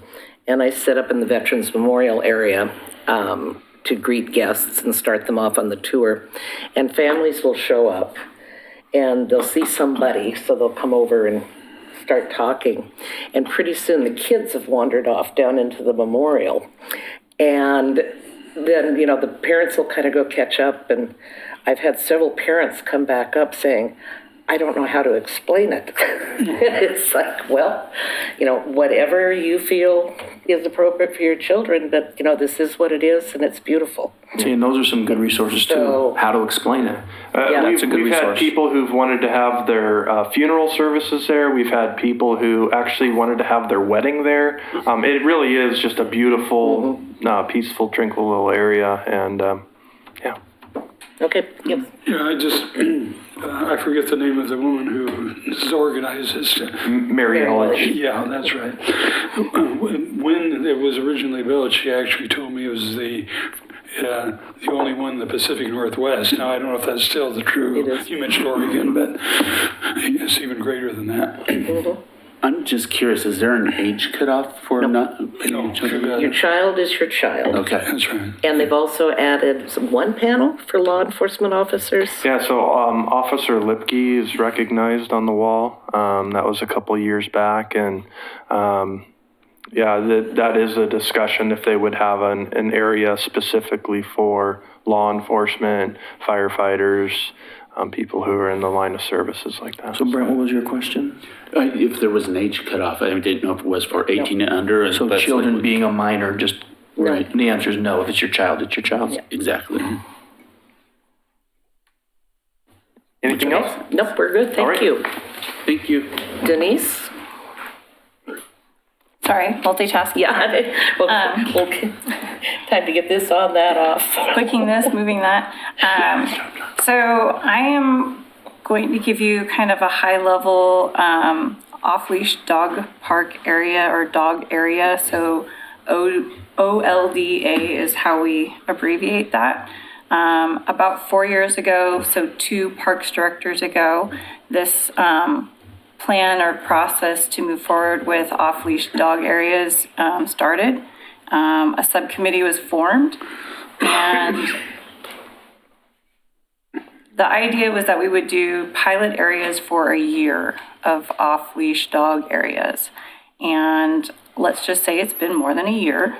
and I set up in the Veterans Memorial area to greet guests and start them off on the tour. And families will show up, and they'll see somebody, so they'll come over and start talking. And pretty soon the kids have wandered off down into the memorial. And then, you know, the parents will kind of go catch up, and I've had several parents come back up saying, I don't know how to explain it. It's like, well, you know, whatever you feel is appropriate for your children, but, you know, this is what it is, and it's beautiful. See, and those are some good resources too, So- how to explain it. Yeah, that's a good We've had resource. people who've wanted to have their funeral services there. We've had people who actually wanted to have their wedding there. It really is just a beautiful, peaceful, tranquil little area, and yeah. Okay, yep. Yeah, I just, I forget the name of the woman who has organized this. Mary Ellen. Yeah, that's right. When it was originally built, she actually told me it was the only one in the Pacific Northwest. Now, I don't know if that's still the true. It is. You mentioned Oregon, but it's even greater than that. I'm just curious, is there an age cutoff for not? No, Your child is your child. Okay. that's right. And they've also added one panel for law enforcement officers. Yeah, so Officer Lipke is recognized on the wall. That was a couple of years back, and yeah, that is a discussion if they would have an area specifically for law enforcement, firefighters, people who are in the line of services like that. So Brent, what was your question? If there was an age cutoff, I didn't know if it was for 18 and under. So but- children being a minor, just, Right. the answer is no. If it's your child, it's your child. Yeah. Exactly. Anything else? Nope, we're good, All thank right. you. Thank you. Denise? Sorry, multitasking. Yeah, well, okay. Time to get this on, that off. Clicking this, moving that. So I am going to give you kind of a high-level off-leash dog park area or dog area. So OLDA is how we abbreviate that. About 4 years ago, so 2 parks directors ago, this plan or process to move forward with off-leash dog areas started. A subcommittee was formed, and the idea was that we would do pilot areas for a year of off-leash dog areas. And let's just say it's been more than a year.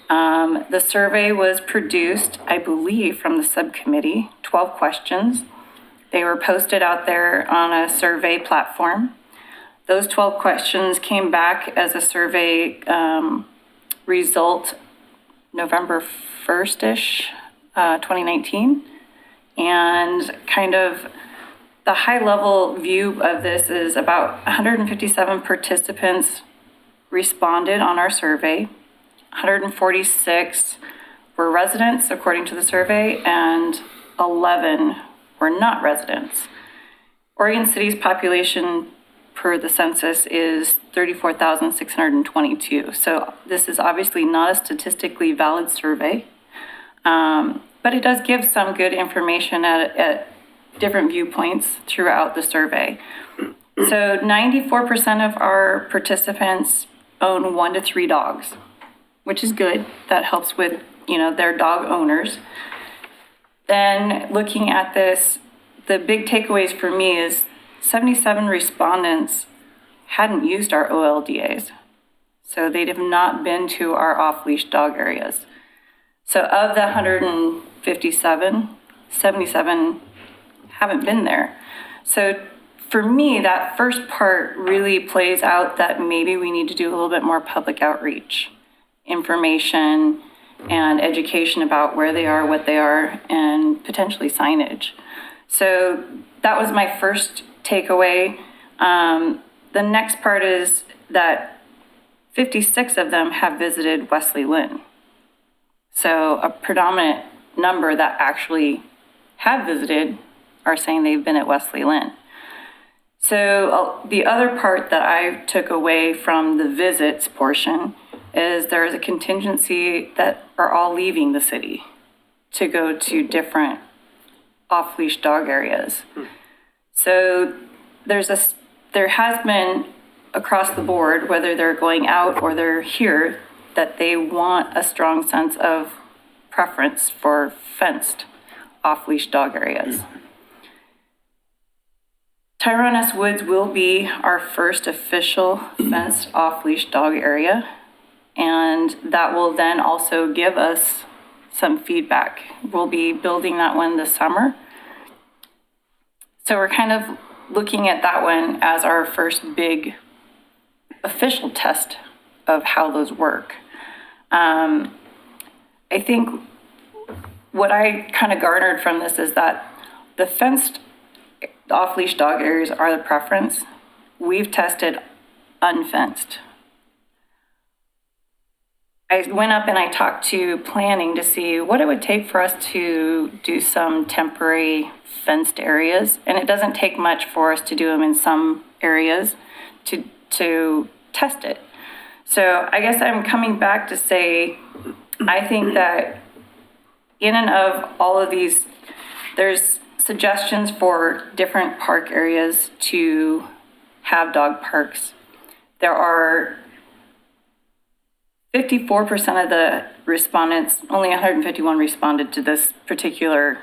The survey was produced, I believe, from the subcommittee, 12 questions. They were posted out there on a survey platform. Those 12 questions came back as a survey result November 1st-ish, 2019. And kind of the high-level view of this is about 157 participants responded on our survey. 146 were residents, according to the survey, and 11 were not residents. Oregon City's population per the census is 34,622. So this is obviously not a statistically valid survey, but it does give some good information at different viewpoints throughout the survey. So 94% of our participants own 1 to 3 dogs, which is good. That helps with, their dog owners. Then looking at this, the big takeaways for me is 77 respondents hadn't used our OLDAs. So they'd have not been to our off-leash dog areas. So of the 157, 77 haven't been there. So for me, that first part really plays out that maybe we need to do a little bit more public outreach, information, and education about where they are, what they are, and potentially signage. So that was my first takeaway. The next part is that 56 of them have visited Wesley Lynn. So a predominant number that actually have visited are saying they've been at Wesley Lynn. So the other part that I took away from the visits portion is there is a contingency that are all leaving the city to go to different off-leash dog areas. So there's a there has been across the board, whether they're going out or they're here, that they want a strong sense of preference for fenced off-leash dog areas. Tyrone Woods will be our first official fenced off-leash dog area, and that will then also give us some feedback. We'll be building that one this summer. So we're kind of looking at that one as our first big official test of how those work. I think what I kind of garnered from this is that the fenced off-leash dog areas are the preference. We've tested unfenced. I went up and I talked to planning to see what it would take for us to do some temporary fenced areas. And it doesn't take much for us to do them in some areas to test it. So I guess I'm coming back to say, I think that in and of all of these, there's suggestions for different park areas to have dog parks. There are 54% of the respondents, only 151 responded to this particular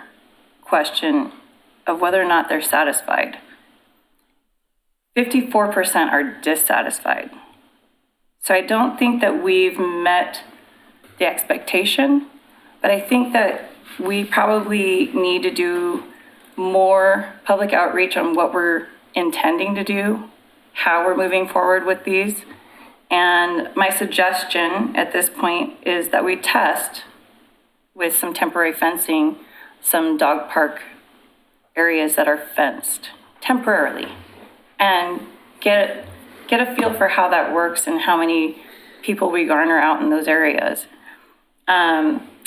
question of whether or not they're satisfied. 54% are dissatisfied. So I don't think that we've met the expectation, but I think that we probably need to do more public outreach on what we're intending to do, how we're moving forward with these. And my suggestion at this point is that we test with some temporary fencing, some dog park areas that are fenced temporarily, and get a feel for how that works and how many people we garner out in those areas.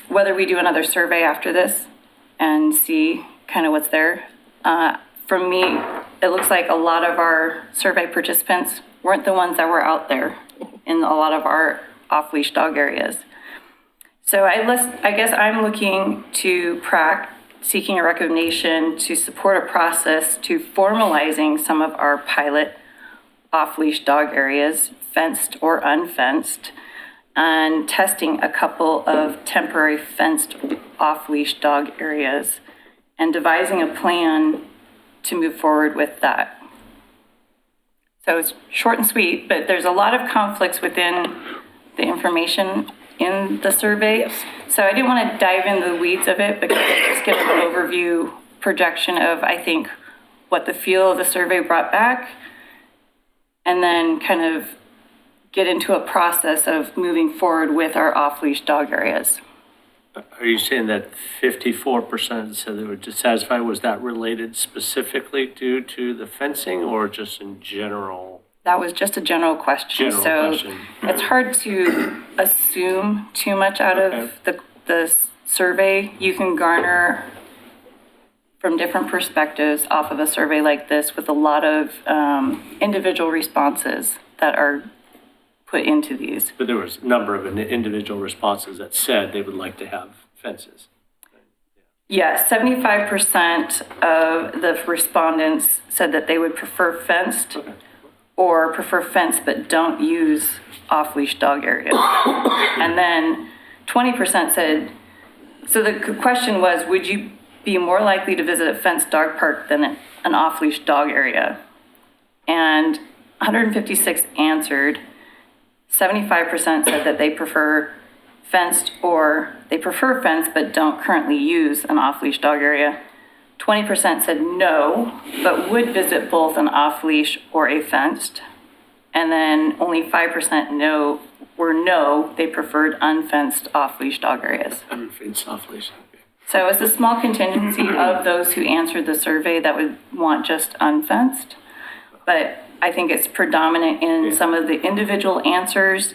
Whether we do another survey after this and see kind of what's there. For me, it looks like a lot of our survey participants weren't the ones that were out there in a lot of our off-leash dog areas. So I guess I'm looking to PRAC, seeking a recommendation to support a process to formalizing some of our pilot off-leash dog areas, fenced or unfenced, and testing a couple of temporary fenced off-leash dog areas and devising a plan to move forward with that. So it's short and sweet, but there's a lot of conflicts within the information in the survey. Yes. So I didn't want to dive into the weeds of it, but just give an overview projection of, I think, what the feel of the survey brought back, and then kind of get into a process of moving forward with our off-leash dog areas. Are you saying that 54% said they were dissatisfied? Was that related specifically due to the fencing or just in general? That was just a general question. It's hard to assume too much out of the survey. You can garner from different perspectives off of a survey like this with a lot of individual responses that are put into these. But there was a number of individual responses that said they would like to have fences. Yes, 75% of the respondents said that they would prefer fenced or prefer fenced but don't use off-leash dog areas. And then 20% said, so the question was, would you be more likely to visit a fenced dog park than an off-leash dog area? And 156 answered. 75% said that they prefer fenced or they prefer fenced but don't currently use an off-leash dog area. 20% said no, but would visit both an off-leash or a fenced. And then only 5% no, they preferred unfenced off-leash dog areas. Unfenced off-leash. So it's a small contingency of those who answered the survey that would want just unfenced. But I think it's predominant in some of the individual answers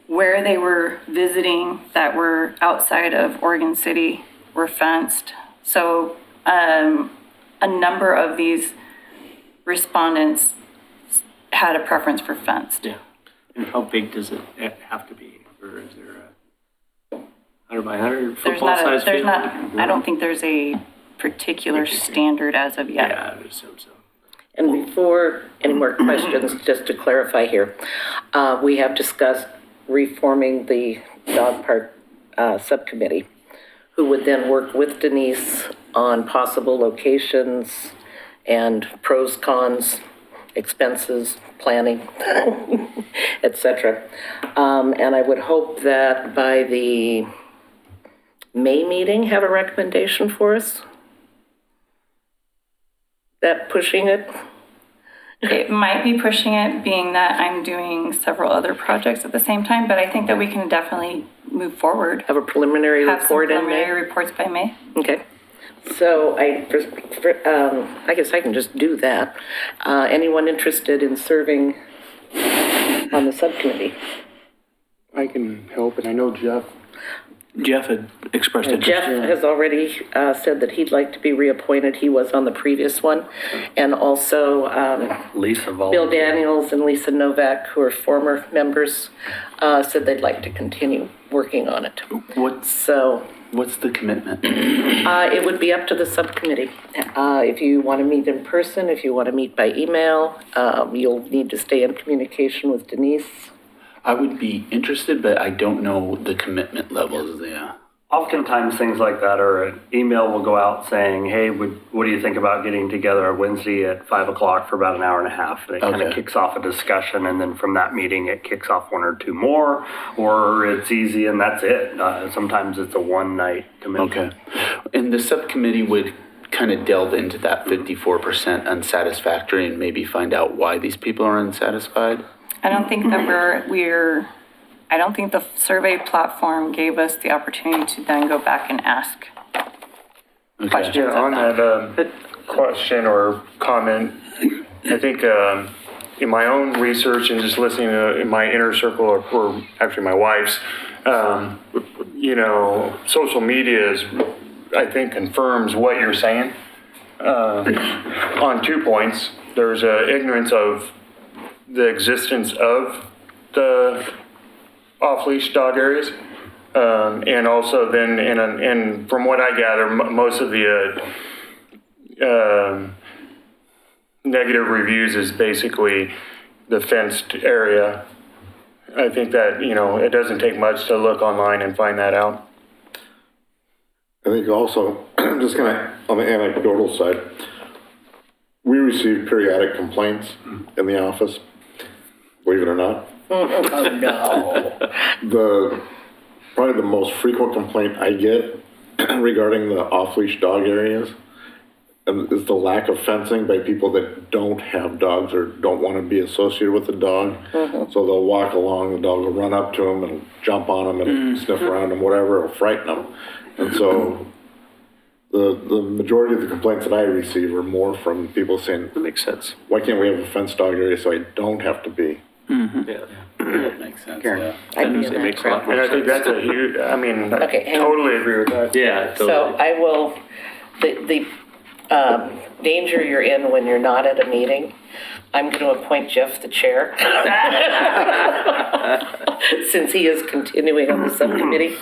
where they were visiting that were outside of Oregon City were fenced. So a number of these respondents had a preference for fenced. Yeah. And how big does it have to be? Or is there a 100 by 100 football size field? I don't think there's a particular standard as of yet. Yeah, I would assume so. And before any more questions, just to clarify here, we have discussed reforming the dog park subcommittee, who would then work with Denise on possible locations and pros, cons, expenses, planning, et cetera. And I would hope that by the May meeting, have a recommendation for us. That pushing it? It might be pushing it, being that I'm doing several other projects at the same time, but I think that we can definitely move forward. Have a preliminary Have some report in May? preliminary reports by May. Okay. So I guess I can just do that. Anyone interested in serving on the subcommittee? I can help, and I know Jeff had expressed interest. Jeff has already said that he'd like to be reappointed. He was on the previous one. And also Lisa Bill volunteered. Daniels and Lisa Novak, who are former members, said they'd like to continue working on it. What's the commitment? It would be up to the subcommittee. If you want to meet in person, if you want to meet by email, you'll need to stay in communication with Denise. I would be interested, but I don't know the commitment levels. Yeah. Oftentimes, things like that, or an email will go out saying, hey, what do you think about getting together Wednesday at 5 o'clock for about an hour and a half? And it kind of Okay. kicks off a discussion, and then from that meeting, it kicks off one or two more, or it's easy and that's it. Sometimes it's a one-night commitment. Okay. And the subcommittee would kind of delve into that 54% unsatisfactory and maybe find out why these people are unsatisfied? I don't think that I don't think the survey platform gave us the opportunity to then go back and ask Okay. questions Yeah, of on them. that question or comment, I think in my own research and just listening to in my inner circle, or actually my wife's, social media is, I think, confirms what you're saying. On 2 points, there's ignorance of the existence of the off-leash dog areas. And also then, and from what I gather, most of the negative reviews is basically the fenced area. I think that, it doesn't take much to look online and find that out. I think also, just kind of on the anecdotal side, we receive periodic complaints in the office, believe it or not. Probably the most frequent complaint I get regarding the off-leash dog areas is the lack of fencing by people that don't have dogs or don't want to be associated with the dog. So they'll walk along, the dog will run up to them and jump on them and sniff around them, whatever, or frighten them. And so the majority of the complaints that I receive are more from people saying, That makes sense. why can't we have a fenced dog area so I don't have to be? Yeah. That makes sense, yeah. I'd be in It that makes a lot crowd. more And I think sense. that's a huge, I mean, Okay, I hang on. totally agree with that. Yeah, So totally. I will, the danger you're in when you're not at a meeting, I'm going to appoint Jeff the chair. Since he is continuing on the subcommittee.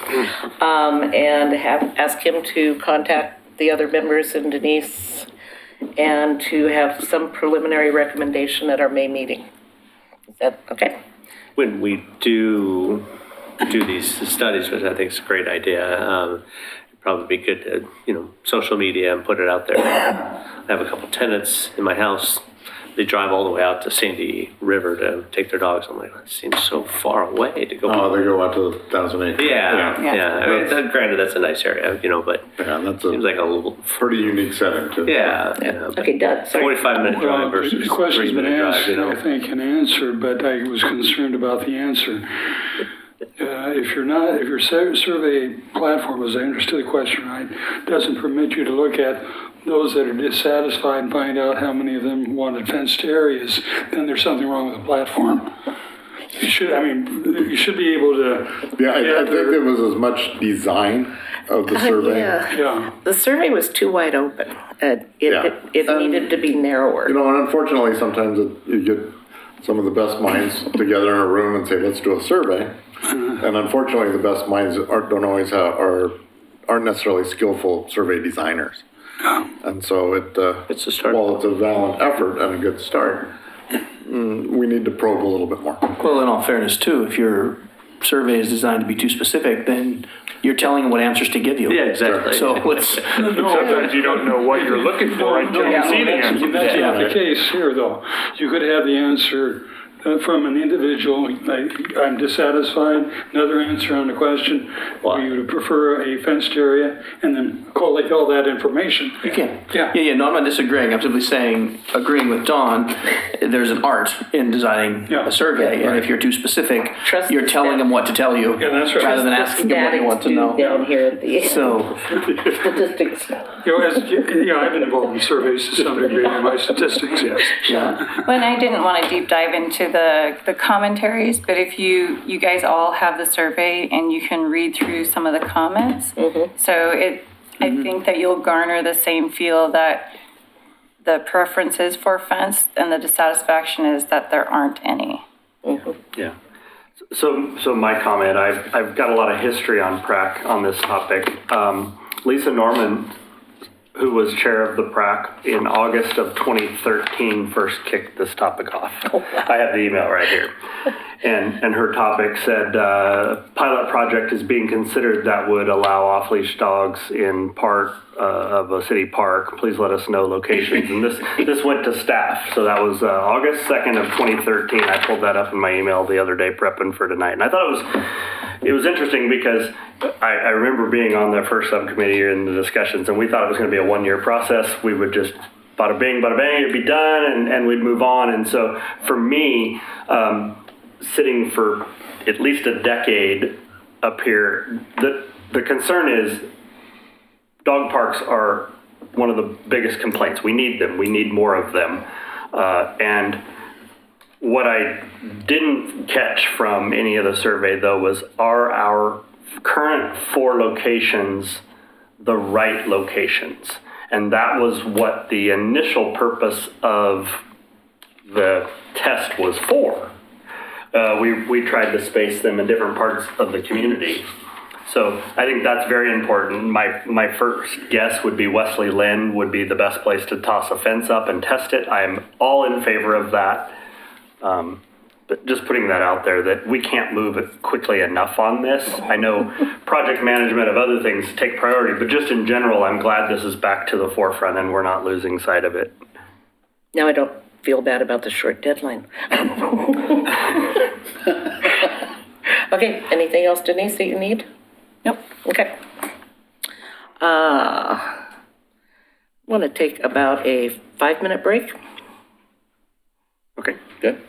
And ask him to contact the other members and Denise and to have some preliminary recommendation at our May meeting. Is that okay? When we do these studies, which I think is a great idea, it'd probably be good to, social media and put it out there. I have a couple tenants in my house. They drive all the way out to Sandy River to take their dogs. I'm like, that seems so far away to go. Oh, they go out to 1,008. Yeah. I mean, granted, that's a nice area, but Yeah, that's seems a like a little, pretty unique setting too. yeah. Okay, Doug, sorry. 45-minute drive Well, versus the question's been 3-minute drive, asked, I think, and answered, but I was concerned about the answer. If your survey platform, as I understood the question right, doesn't permit you to look at those that are dissatisfied and find out how many of them wanted fenced areas, then there's something wrong with the platform. You should be able to. Yeah, I think it was as much design of the survey. Yeah. The survey was too wide open. It needed to be narrower. And unfortunately, sometimes you get some of the best minds together in a room and say, let's do a survey. And unfortunately, the best minds aren't necessarily skillful survey designers. And so It's a start. while it's a valiant effort and a good start, we need to probe a little bit more. Well, in all fairness too, if your survey is designed to be too specific, then you're telling them what answers to give you. Yeah, exactly. So let's, Sometimes you don't know what you're looking for until you see the answer. That's not the case here, though. You could have the answer from an individual, like, I'm dissatisfied, another answer on the question, or you would prefer a fenced area, and then collect all that information. you can. Yeah. Yeah, no, I'm not disagreeing. I'm simply saying, agreeing with Don, there's an art in designing Yeah. a survey. And if you're too specific, Trust you're the telling stat- them what to tell you. Yeah, that's right. Rather than asking them what you want to know. Down here at the So, statistics. I've been involved in surveys to some degree in my statistics, yes. yeah. Well, and I didn't want to deep dive into the commentaries, but if you guys all have the survey and you can read through some of the comments, so I think that you'll garner the same feel that the preference is for fenced and the dissatisfaction is that there aren't any. Yeah. So my comment, I've got a lot of history on PrAC on this topic. Lisa Norman, who was chair of the PrAC in August of 2013, first kicked this topic off. I have the email right here. And her topic said, pilot project is being considered that would allow off-leash dogs in part of a city park. Please let us know locations. And this went to staff. So that was August 2nd of 2013. I pulled that up in my email the other day prepping for tonight. And I thought it was interesting because I remember being on the first subcommittee in the discussions, and we thought it was going to be a one-year process. We would just bada bing, it'd be done, and we'd move on. And so for me, sitting for at least a decade up here, the concern is dog parks are one of the biggest complaints. We need them. We need more of them. And what I didn't catch from any of the survey, though, was are our current 4 locations the right locations? And that was what the initial purpose of the test was for. We tried to space them in different parts of the community. So I think that's very important. My first guess would be Wesley Lynn would be the best place to toss a fence up and test it. I am all in favor of that. But just putting that out there that we can't move it quickly enough on this. I know project management of other things take priority, but just in general, I'm glad this is back to the forefront and we're not losing sight of it. Now I don't feel bad about the short deadline. Okay, anything else, Denise, that you need? Nope. Okay. Want to take about a 5-minute break? Okay. Good.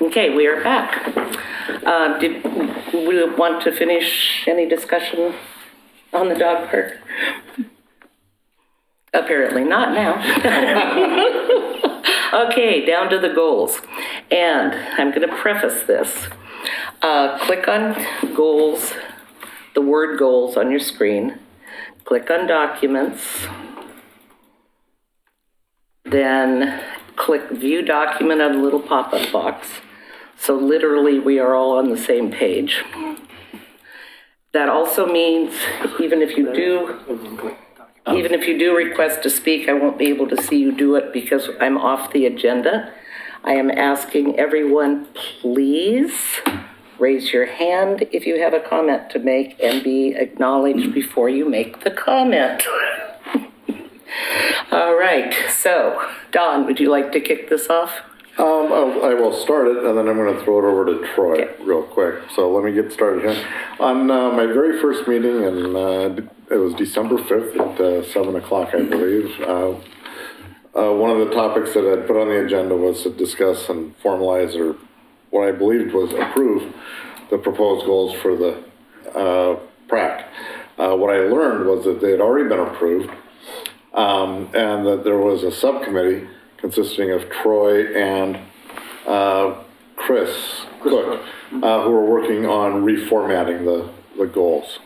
Okay, we are back. Did we want to finish any discussion on the dog park? Apparently not now. Okay, down to the goals. And I'm going to preface this. Click on goals, the word goals on your screen. Click on documents. Then click view document on the little pop-up box. So literally we are all on the same page. That also means even if you do request to speak, I won't be able to see you do it because I'm off the agenda. I am asking everyone, please raise your hand if you have a comment to make and be acknowledged before you make the comment. All right, so Don, would you like to kick this off? I will start it, and then I'm going to throw it over to Troy real quick. So let me get started here. On my very first meeting, and it was December 5th at 7 o'clock, I believe, one of the topics that I'd put on the agenda was to discuss and formalize, or what I believed was approve, the proposed goals for the PrAC. What I learned was that they had already been approved, and that there was a subcommittee consisting of Troy and Chris Cook, who were working on reformatting the goals.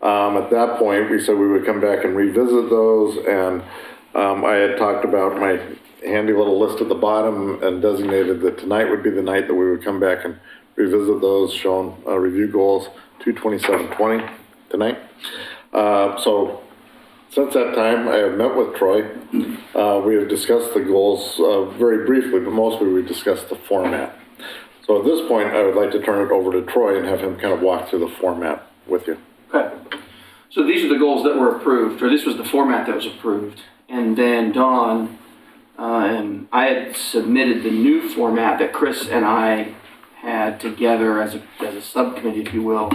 At that point, we said we would come back and revisit those, and I had talked about my handy little list at the bottom and designated that tonight would be the night that we would come back and revisit those, shown review goals 22720 tonight. So since that time, I have met with Troy. We have discussed the goals very briefly, but mostly we discussed the format. So at this point, I would like to turn it over to Troy and have him kind of walk through the format with you. Okay. So these are the goals that were approved, or this was the format that was approved. And then Dawn, and I had submitted the new format that Chris and I had together as a subcommittee, if you will,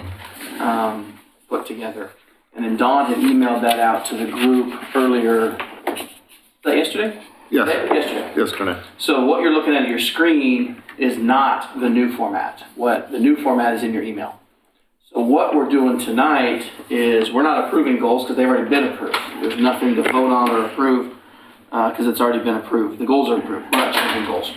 put together. And then Dawn had emailed that out to the group earlier, was that yesterday? Yes. Yesterday. Yesterday. So what you're looking at your screen is not the new format. What the new format is in your email. So what we're doing tonight is we're not approving goals because they've already been approved. There's nothing to vote on or approve because it's already been approved. The goals are approved. We're not changing goals.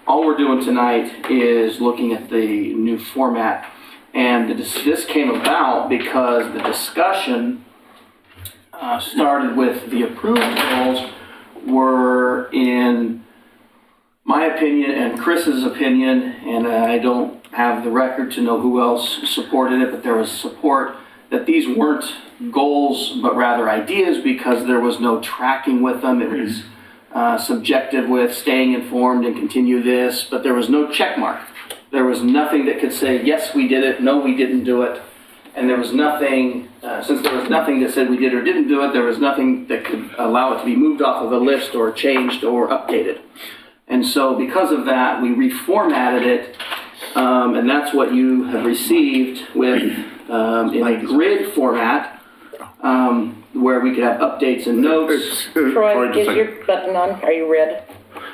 All we're doing tonight is looking at the new format. And this came about because the discussion started with the approved goals were, in my opinion and Chris's opinion, and I don't have the record to know who else supported it, but there was support that these weren't goals, but rather ideas because there was no tracking with them. It was subjective with staying informed and continue this, but there was no check mark. There was nothing that could say, yes, we did it, no, we didn't do it. And there was nothing, since there was nothing that said we did or didn't do it, there was nothing that could allow it to be moved off of the list or changed or updated. And so because of that, we reformatted it, and that's what you have received with in a grid format, where we could have updates and notes. Troy, is your button on? Are you red?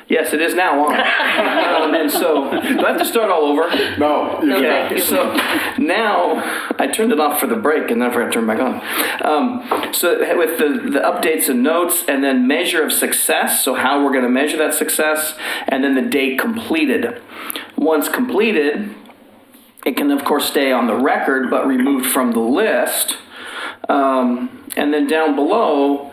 Yes, it is now on. And so, do I have to start all over? No. Okay, so now I turned it off for the break and then I forgot to turn it back on. So with the updates and notes, and then measure of success, so how we're going to measure that success, and then the date completed. Once completed, it can of course stay on the record but removed from the list. And then down below,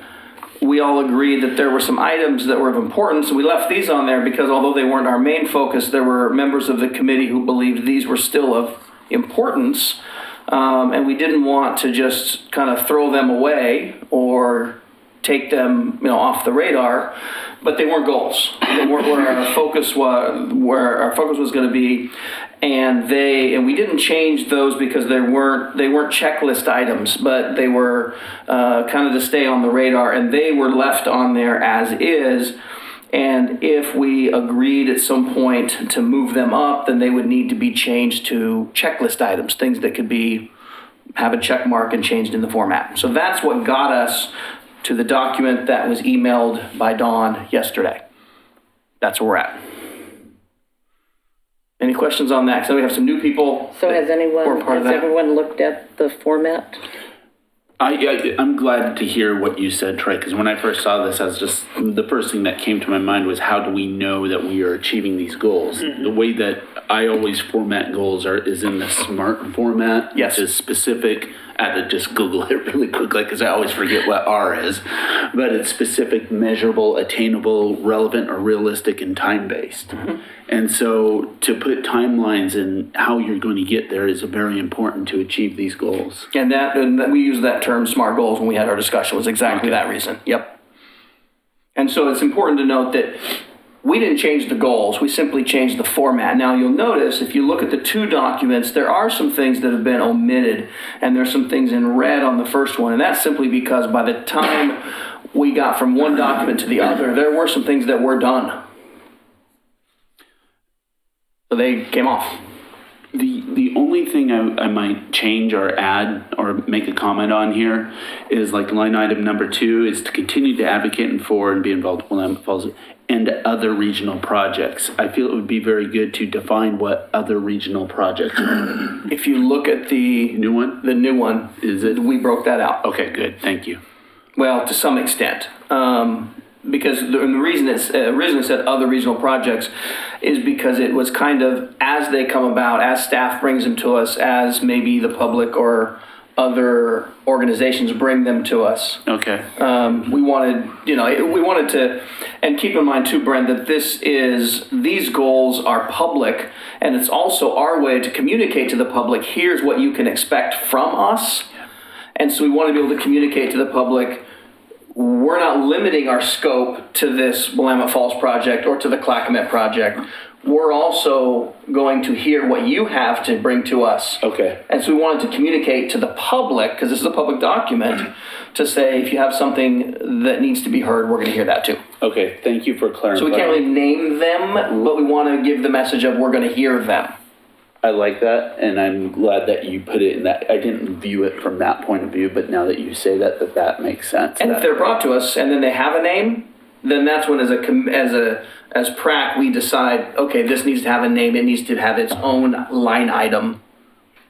we all agreed that there were some items that were of importance, and we left these on there because although they weren't our main focus, there were members of the committee who believed these were still of importance, and we didn't want to just kind of throw them away or take them, off the radar, but they weren't goals. They weren't where our focus was going to be, and we didn't change those because they weren't checklist items, but they were kind of to stay on the radar, and they were left on there as is. And if we agreed at some point to move them up, then they would need to be changed to checklist items, things that could have a check mark and changed in the format. So that's what got us to the document that was emailed by Dawn yesterday. That's where we're at. Any questions on that? So we have some new people. So has Or part of that. everyone looked at the format? I'm glad to hear what you said, Troy, because when I first saw this, the first thing that came to my mind was how do we know that we are achieving these goals? The way that I always format goals is in the SMART format, Yes. which is specific. I had to just Google it really quickly because I always forget what R is, but it's specific, measurable, attainable, relevant, or realistic, and time-based. And so to put timelines in how you're going to get there is very important to achieve these goals. And we used that term SMART goals when we had our discussion, was exactly that reason. Yep. And so it's important to note that we didn't change the goals, we simply changed the format. Now you'll notice if you look at the two documents, there are some things that have been omitted, and there's some things in red on the first one, and that's simply because by the time we got from one document to the other, there were some things that were done. So they came off. The only thing I might change or add or make a comment on here is like line item number 2 is to continue to advocate for and be involved in Willamette Falls and other regional projects. I feel it would be very good to define what other regional projects are. If you look at the New one? new one, Is it? we broke that out. Okay, good. Thank you. Well, to some extent, because the reason it's originally said other regional projects is because it was kind of as they come about, as staff brings them to us, as maybe the public or other organizations bring them to us. Okay. We wanted to, and keep in mind too, Brent, that these goals are public, and it's also our way to communicate to the public, here's what you can expect from us. And so we want to be able to communicate to the public, we're not limiting our scope to this Willamette Falls project or to the Clackamas project. We're also going to hear what you have to bring to us. Okay. And so we wanted to communicate to the public, because this is a public document, to say if you have something that needs to be heard, we're going to hear that too. Okay, thank you for clarifying. So we can't really name them, but we want to give the message of we're going to hear them. I like that, and I'm glad that you put it in that. I didn't view it from that point of view, but now that you say that makes sense. And if they're brought to us and then they have a name, then that's when as PrAC we decide, okay, this needs to have a name, it needs to have its own line item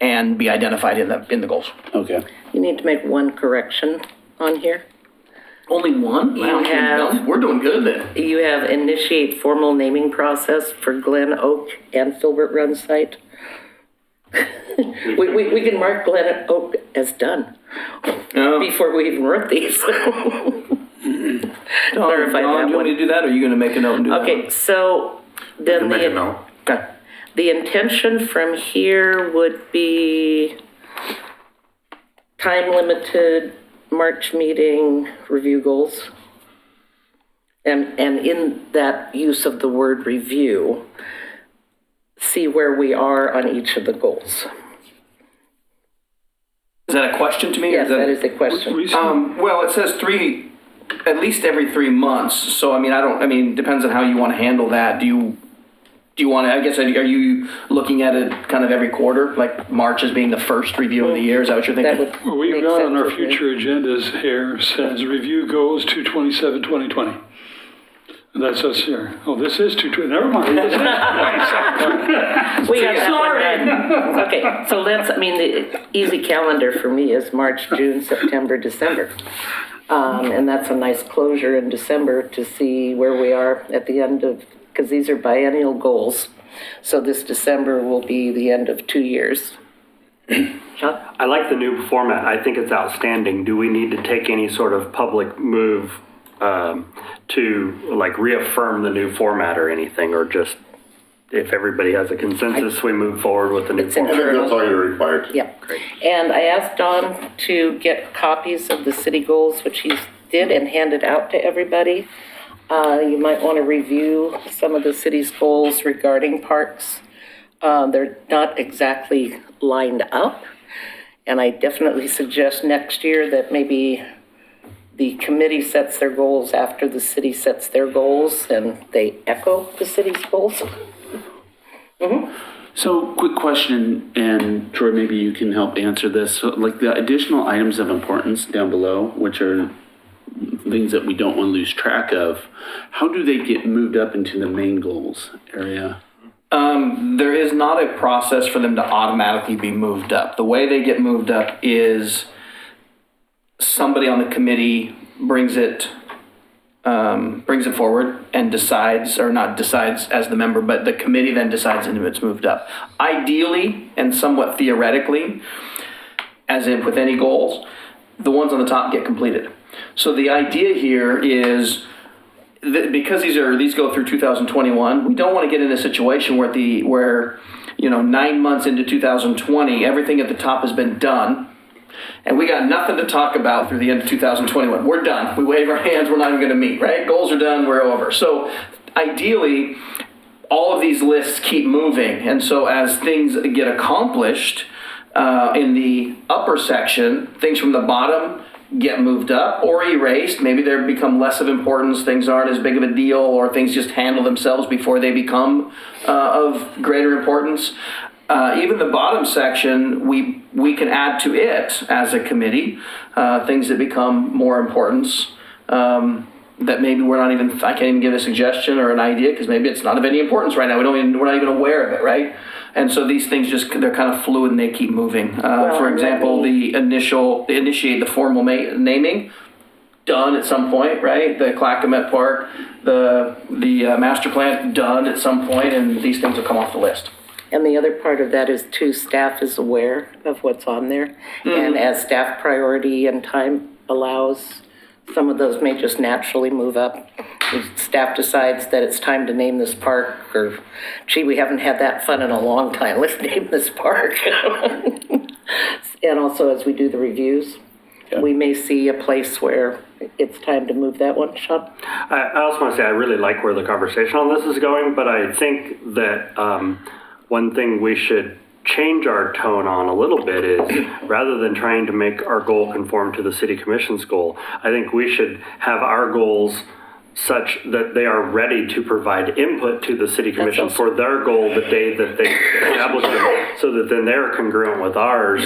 and be identified in the goals. Okay. You need to make one correction on here. Only one? Wow, have- we're doing good then. You have initiate formal naming process for Glen Oak and Filbert Run site. we can mark Glen Oak as done before we even wrote these. Clarify Don, that do you want one. me to do that, or are you going to make a note and do that? Okay, so then Make a note. Okay. the intention from here would be time-limited March meeting review goals. And in that use of the word review, see where we are on each of the goals. Is that a question to me? or Yes, that is a question. Well, it says at least every 3 months. So, depends on how you want to handle that. Do you want to, I guess, are you looking at it kind of every quarter? Like March as being the first review of the year? Is that what you're That thinking? would Well, we've make got on sense our with me. future agendas here, says review goals 2/27/2020. And that's us here. Oh, this is 2/20, never mind. This is 27. We got that one done. Okay, so the easy calendar for me is March, June, September, December. And that's a nice closure in December to see where we are at the end of, because these are biennial goals. So this December will be the end of 2 years. John? I like the new format. I think it's outstanding. Do we need to take any sort of public move to like reaffirm the new format or anything, or just if everybody has a consensus, we move forward with the new It's an I think format? that's all you're required. Yeah. And I asked Don to get copies of the city goals, which he did and handed out to everybody. You might want to review some of the city's goals regarding parks. They're not exactly lined up. And I definitely suggest next year that maybe the committee sets their goals after the city sets their goals and they echo the city's goals. So, quick question, and Troy, maybe you can help answer this. So, like the additional items of importance down below, which are things that we don't want to lose track of, how do they get moved up into the main goals area? There is not a process for them to automatically be moved up. The way they get moved up is somebody on the committee brings it forward and decides, or not decides as the member, but the committee then decides if it's moved up. Ideally, and somewhat theoretically, as in with any goals, the ones on the top get completed. So the idea here is that because these go through 2021, we don't want to get in a situation where 9 months into 2020, everything at the top has been done, and we got nothing to talk about through the end of 2021. We're done. We wave our hands. We're not even going to meet, right? Goals are done. We're over. So ideally, all of these lists keep moving. And so as things get accomplished in the upper section, things from the bottom get moved up or erased. Maybe they become less of importance. Things aren't as big of a deal, or things just handle themselves before they become of greater importance. Even the bottom section, we can add to it as a committee things that become more importance that maybe I can't even give a suggestion or an idea because maybe it's not of any importance right now. We're not even aware of it, right? And so these things they're kind of fluid and they keep moving. For example, they initiate the formal naming, done at some point, right? The Clackamas Park, the master plan, done at some point, and these things will come off the list. And the other part of that is too, staff is aware of what's on there. And as staff priority and time allows, some of those may just naturally move up. If staff decides that it's time to name this park, or gee, we haven't had that fun in a long time, let's name this park. And also as we do the reviews, we may see a place where it's time to move that one, Sean. I also want to say I really like where the conversation on this is going, but I think that one thing we should change our tone on a little bit is rather than trying to make our goal conform to the city commission's goal, I think we should have our goals such that they are ready to provide input to the city commission for their goal the day that they establish them, so that then they're congruent with ours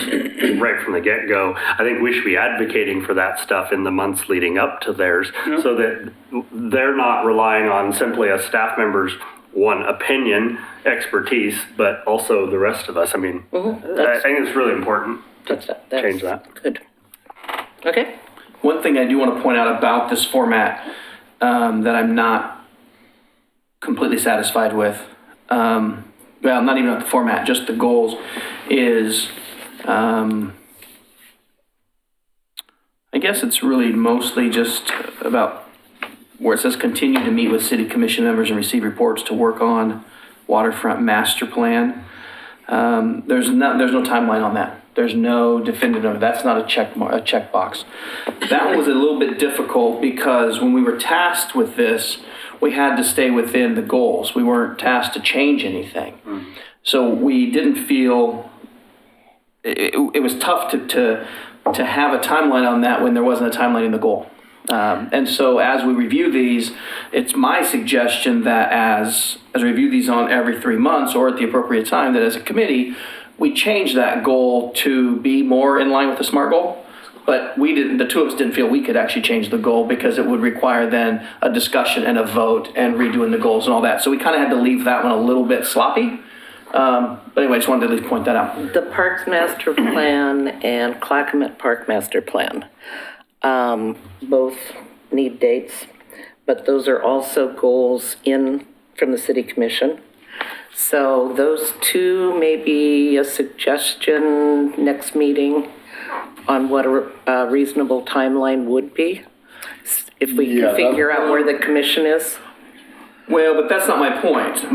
right from the get-go. I think we should be advocating for that stuff in the months leading up to theirs, so that they're not relying on simply a staff member's opinion, expertise, but also the rest of us. I mean, I think it's really important to change that. Good. Okay. One thing I do want to point out about this format that I'm not completely satisfied with, well, not even with the format, just the goals, is I guess it's really mostly just about where it says continue to meet with city commission members and receive reports to work on waterfront master plan. There's no timeline on that. There's no definitive. That's not a checkbox. That one was a little bit difficult because when we were tasked with this, we had to stay within the goals. We weren't tasked to change anything. So we didn't feel it was tough to have a timeline on that when there wasn't a timeline in the goal. And so as we review these, it's my suggestion that as we review these on every 3 months or at the appropriate time, that as a committee, we change that goal to be more in line with the SMART goal. But the two of us didn't feel we could actually change the goal because it would require then a discussion and a vote and redoing the goals and all that. So we kind of had to leave that one a little bit sloppy. But anyway, I just wanted to at least point that out. The Parks Master Plan and Clackamas Park Master Plan. Both need dates, but those are also goals from the City Commission. So those two may be a suggestion next meeting on what a reasonable timeline would be, if we can figure out where the commission is. Well, but that's not my point.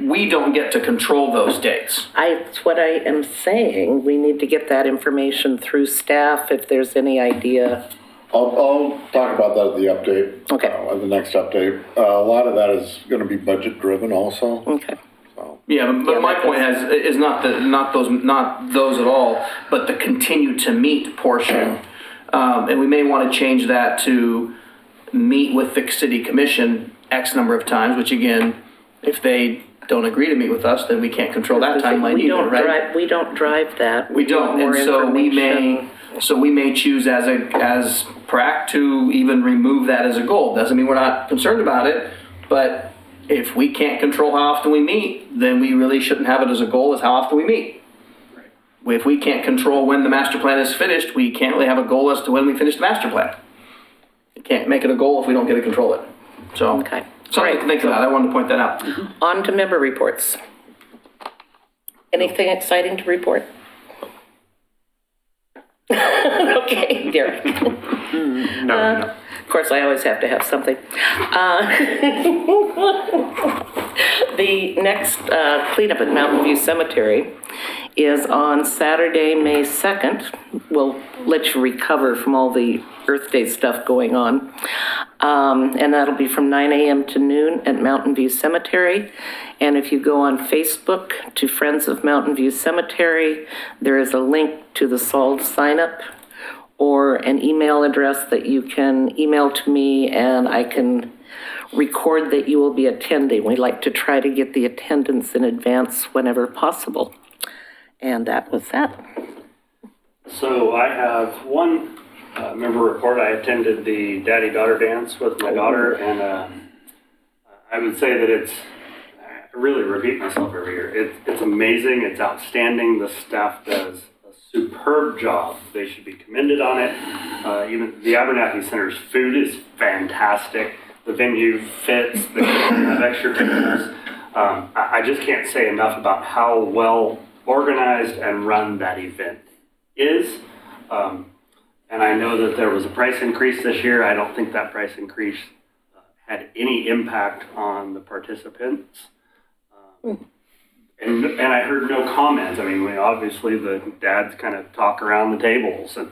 We don't get to control those dates. That's what I am saying. We need to get that information through staff if there's any idea. I'll talk about that at the update. Okay. At the next update. A lot of that is going to be budget driven also. Okay. Yeah, but my point is not those at all, but the continue to meet portion. And we may want to change that to meet with the city commission X number of times, which again, if they don't agree to meet with us, then we can't control that timeline either, right? We don't drive that. We don't, and so we may choose as PrAC to even remove that as a goal. Doesn't mean we're not concerned about it, but If we can't control how often we meet, then we really shouldn't have it as a goal as how often we meet. If we can't control when the master plan is finished, we can't really have a goal as to when we finish the master plan. You can't make it a goal if we don't get to control it. So, Okay. something to think about. I wanted to point that out. On to member reports. Anything exciting to report? Okay, Derek. No. Of course, I always have to have something. The next cleanup at Mountain View Cemetery is on Saturday, May 2nd. We'll let you recover from all the Earth Day stuff going on. And that'll be from 9 a.m. to noon at Mountain View Cemetery. And if you go on Facebook to Friends of Mountain View Cemetery, there is a link to the SALD sign-up or an email address that you can email to me, and I can record that you will be attending. We like to try to get the attendance in advance whenever possible. And that was that. So I have one member report. I attended the daddy-daughter dance with my daughter, and I would say that I really repeat myself every year. It's amazing. It's outstanding. The staff does a superb job. They should be commended on it. Even the Abernathy Center's food is fantastic. The venue fits. They have extra tables. I just can't say enough about how well organized and run that event is. And I know that there was a price increase this year. I don't think that price increase had any impact on the participants. And I heard no comments. I mean, obviously the dads kind of talk around the tables, and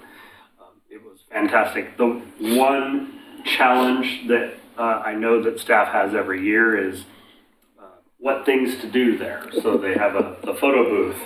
it was fantastic. The one challenge that I know that staff has every year is what things to do there. So they have a photo booth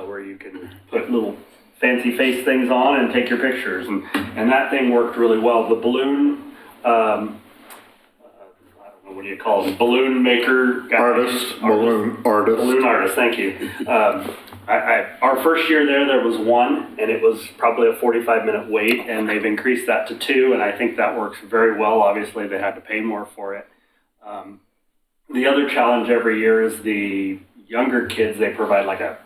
where you can put little fancy face things on and take your pictures, and that thing worked really well. The balloon, I don't know, what do you call it? Balloon maker guys? Balloon artist. Balloon artist, thank you. Our first year there was one, and it was probably a 45-minute wait, and they've increased that to 2, and I think that works very well. Obviously, they had to pay more for it. The other challenge every year is the younger kids, they provide like a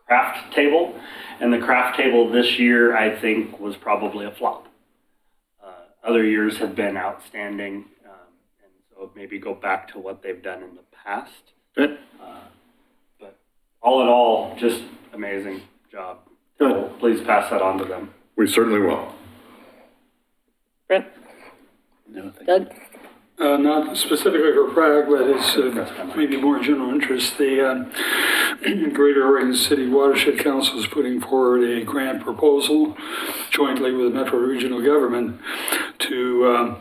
craft table, and the craft table this year, I think, was probably a flop. Other years have been outstanding, and so maybe go back to what they've done in the past. Good. But all in all, just amazing job. So please pass that on to them. We certainly will. Brent? Doug? Not specifically for Prague, but it's maybe more general interest. The Greater Oregon City Watershed Council is putting forward a grant proposal jointly with the Metro Regional Government to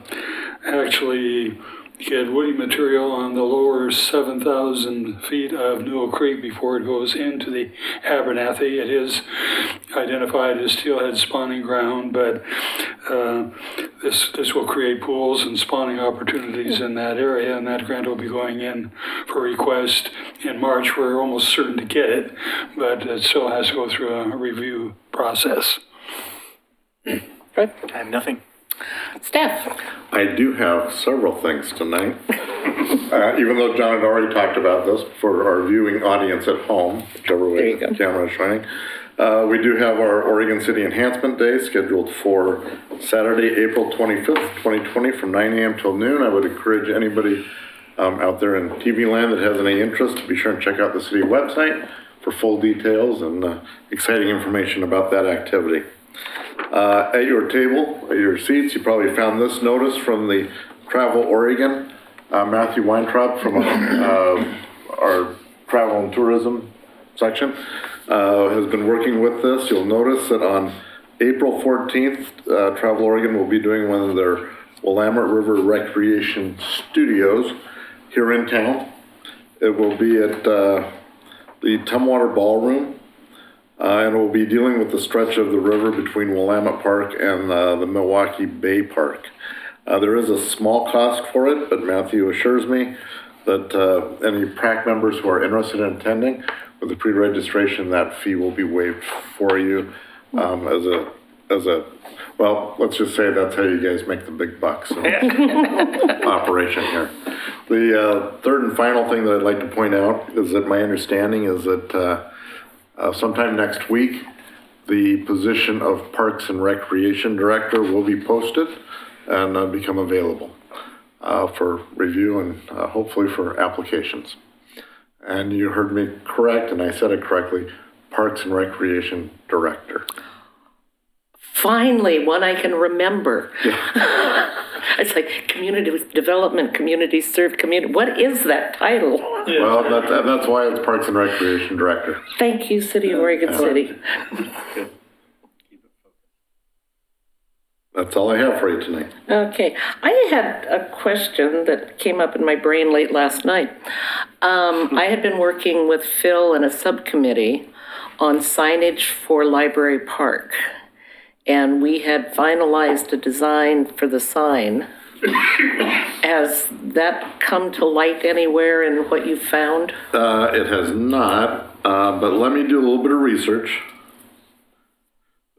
actually get woody material on the lower 7,000 feet of Newell Creek before it goes into the Abernathy. It is identified as steelhead spawning ground, but this will create pools and spawning opportunities in that area, and that grant will be going in for request in March. We're almost certain to get it, but it still has to go through a review process. Fred? I have nothing. Staff? I do have several things tonight. Even though John had already talked about this for our viewing audience at home, whichever way the camera is shining. We do have our Oregon City Enhancement Day scheduled for Saturday, April 25th, 2020 from 9 a.m. till noon. I would encourage anybody out there in TV land that has any interest to be sure and check out the city website for full details and exciting information about that activity. At your table, at your seats, you probably found this notice from the Travel Oregon. Matthew Weintraub from our travel and tourism section has been working with this. You'll notice that on April 14th, Travel Oregon will be doing one of their Willamette River Recreation Studios here in town. It will be at the Tumwater Ballroom. And we'll be dealing with the stretch of the river between Willamette Park and the Milwaukee Bay Park. There is a small cost for it, but Matthew assures me that any PRAC members who are interested in attending, with the pre-registration, that fee will be waived for you as a well, let's just say that's how you guys make the big bucks in operation here. The third and final thing that I'd like to point out is that my understanding is that sometime next week, the position of Parks and Recreation Director will be posted and become available for review and hopefully for applications. And you heard me correct, and I said it correctly, Parks and Recreation Director. Finally, one I can remember. It's like community development, community served, community. What is that title? Well, that's why it's Parks and Recreation Director. Thank you, City of Oregon City. That's all I have for you tonight. Okay, I had a question that came up in my brain late last night. I had been working with Phil in a subcommittee on signage for Library Park, and we had finalized a design for the sign. Has that come to light anywhere in what you found? It has not, but let me do a little bit of research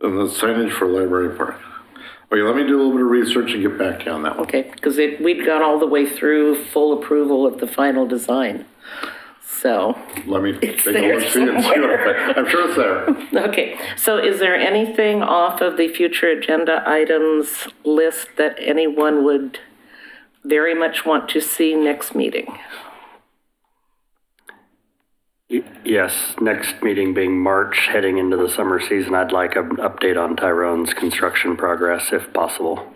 on the signage for Library Park. Okay, let me do a little bit of research and get back to you on that one. Okay, because we'd gone all the way through full approval of the final design. So, Let me take a there look, see what I'm sure it's there. okay, so is there anything off of the future agenda items list that anyone would very much want to see next meeting? Yes, next meeting being March, heading into the summer season, I'd like an update on Tyrone's construction progress if possible.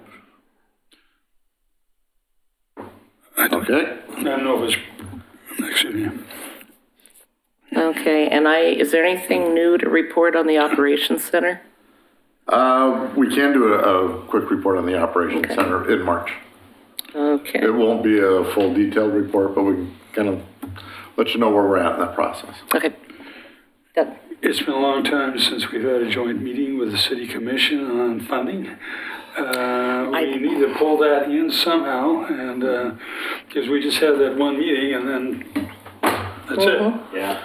Okay. I don't know if it's next year. Okay, and is there anything new to report on the Operations Center? We can do a quick report on the Operations Center in March. Okay, It won't be a full detailed report, but we can kind of let you know where we're at in that process. okay. Done. It's been a long time since we've had a joint meeting with the city commission on funding. We need to pull that in somehow, and, because we just had that one meeting and then that's it. Yeah.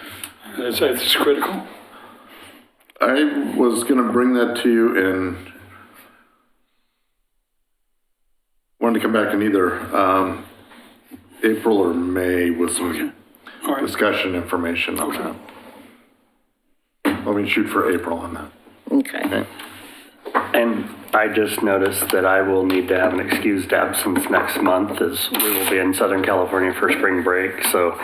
And it's critical. I was gonna bring that to you in, wanted to come back in either April or May with some All right. discussion information on that. Let me shoot for April on that. Okay. Okay. And I just noticed that I will need to have an excused absence next month as we will be in Southern California for spring break. So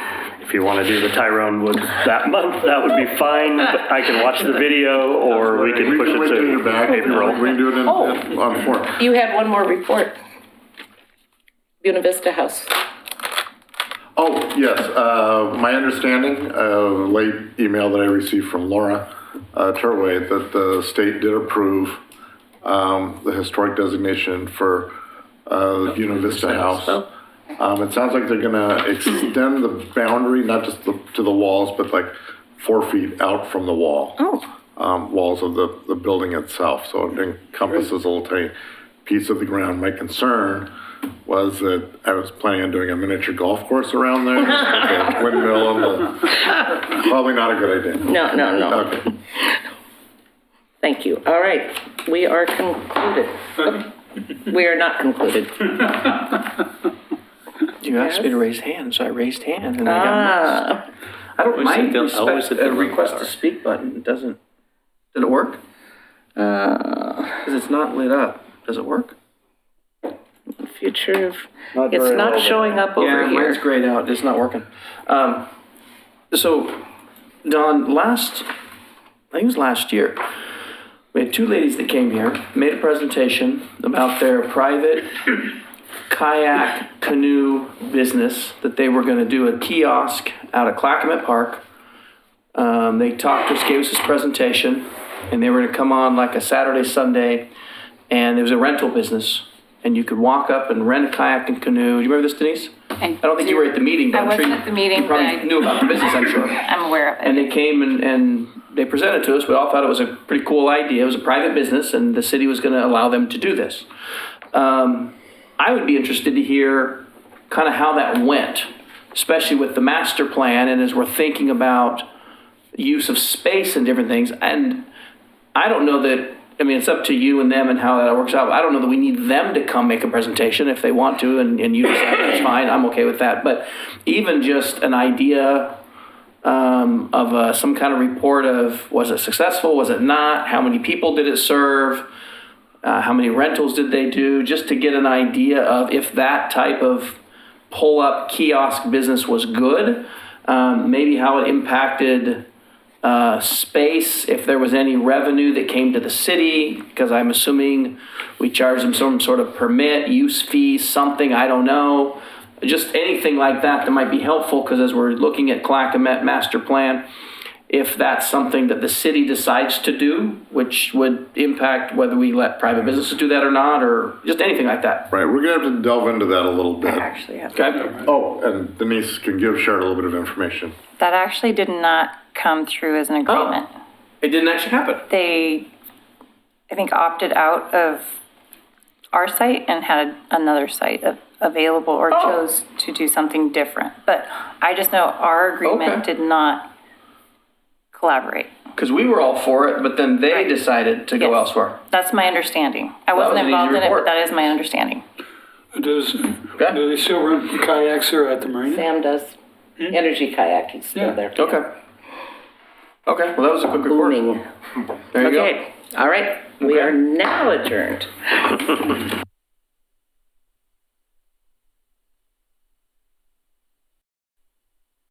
if you want to do the Tyrone Woods that month, that would be fine. But I can watch the video or we can push it wait till to you're back. April. We can do it on four. You had one more report. Buena Vista House. Oh, yes, my understanding, late email that I received from Laura Turway, that the state did approve the historic designation for the Buena Vista House. It sounds like they're gonna extend the boundary, not just to the walls, but like 4 feet out from the wall. Walls of the building itself, so it encompasses a little tiny piece of the ground. My concern was that I was planning on doing a miniature golf course around there. The windmill and probably not a good idea. No. Okay. Thank you. All right, we are concluded. We are not concluded. You asked me to raise hand, so I raised hand, and I got missed. I don't mind a request to speak button. Did it work? Because it's not lit up. Does it work? Future of, it's not showing up over Yeah, mine's here. grayed out. It's not working. So, Don, I think it was last year, we had two ladies that came here, made a presentation about their private kayak canoe business, that they were going to do a kiosk out at Clackamas Park. They talked to us, gave us this presentation, and they were going to come on like a Saturday, Sunday, and there was a rental business. And you could walk up and rent a kayak and canoe. Do you remember this, Denise? I don't think you were at the meeting, but I I'm sure wasn't at the meeting, you probably but I- knew about the business, I'm sure. I'm aware of it. And they came and they presented to us. We all thought it was a pretty cool idea. It was a private business, and the city was going to allow them to do this. I would be interested to hear kind of how that went, especially with the master plan and as we're thinking about use of space and different things. And I don't know that I mean, it's up to you and them and how that works out. I don't know that we need them to come make a presentation if they want to, and you decide that's fine, I'm okay with that. But even just an idea of some kind of report of, was it successful, was it not, how many people did it serve, how many rentals did they do, just to get an idea of if that type of pull-up kiosk business was good, maybe how it impacted space, if there was any revenue that came to the city, because I'm assuming we charge them some sort of permit, use fee, something, I don't know. Just anything like that might be helpful, because as we're looking at Clackamas master plan, if that's something that the city decides to do, which would impact whether we let private businesses do that or not, or just anything like that. Right, we're gonna have to delve into that a little bit. Actually, have Okay? Oh, and Denise can give Sharon a little bit of information. that actually did not come through as an agreement. It didn't actually happen. They, I think, opted out of our site and had another site available or chose to do something different. But I just know our agreement Okay. did not collaborate. Because we were all for it, but then they Right. decided to go Yes. elsewhere. That's my understanding. I Well, that wasn't was an easy involved in it, report. but that is my understanding. Do they still run kayaks there at the marina? Sam does. Energy kayaking's still Yeah. there. Okay. Okay, well, that was a quick report. Booming. There you go. Okay, all right, we are now adjourned.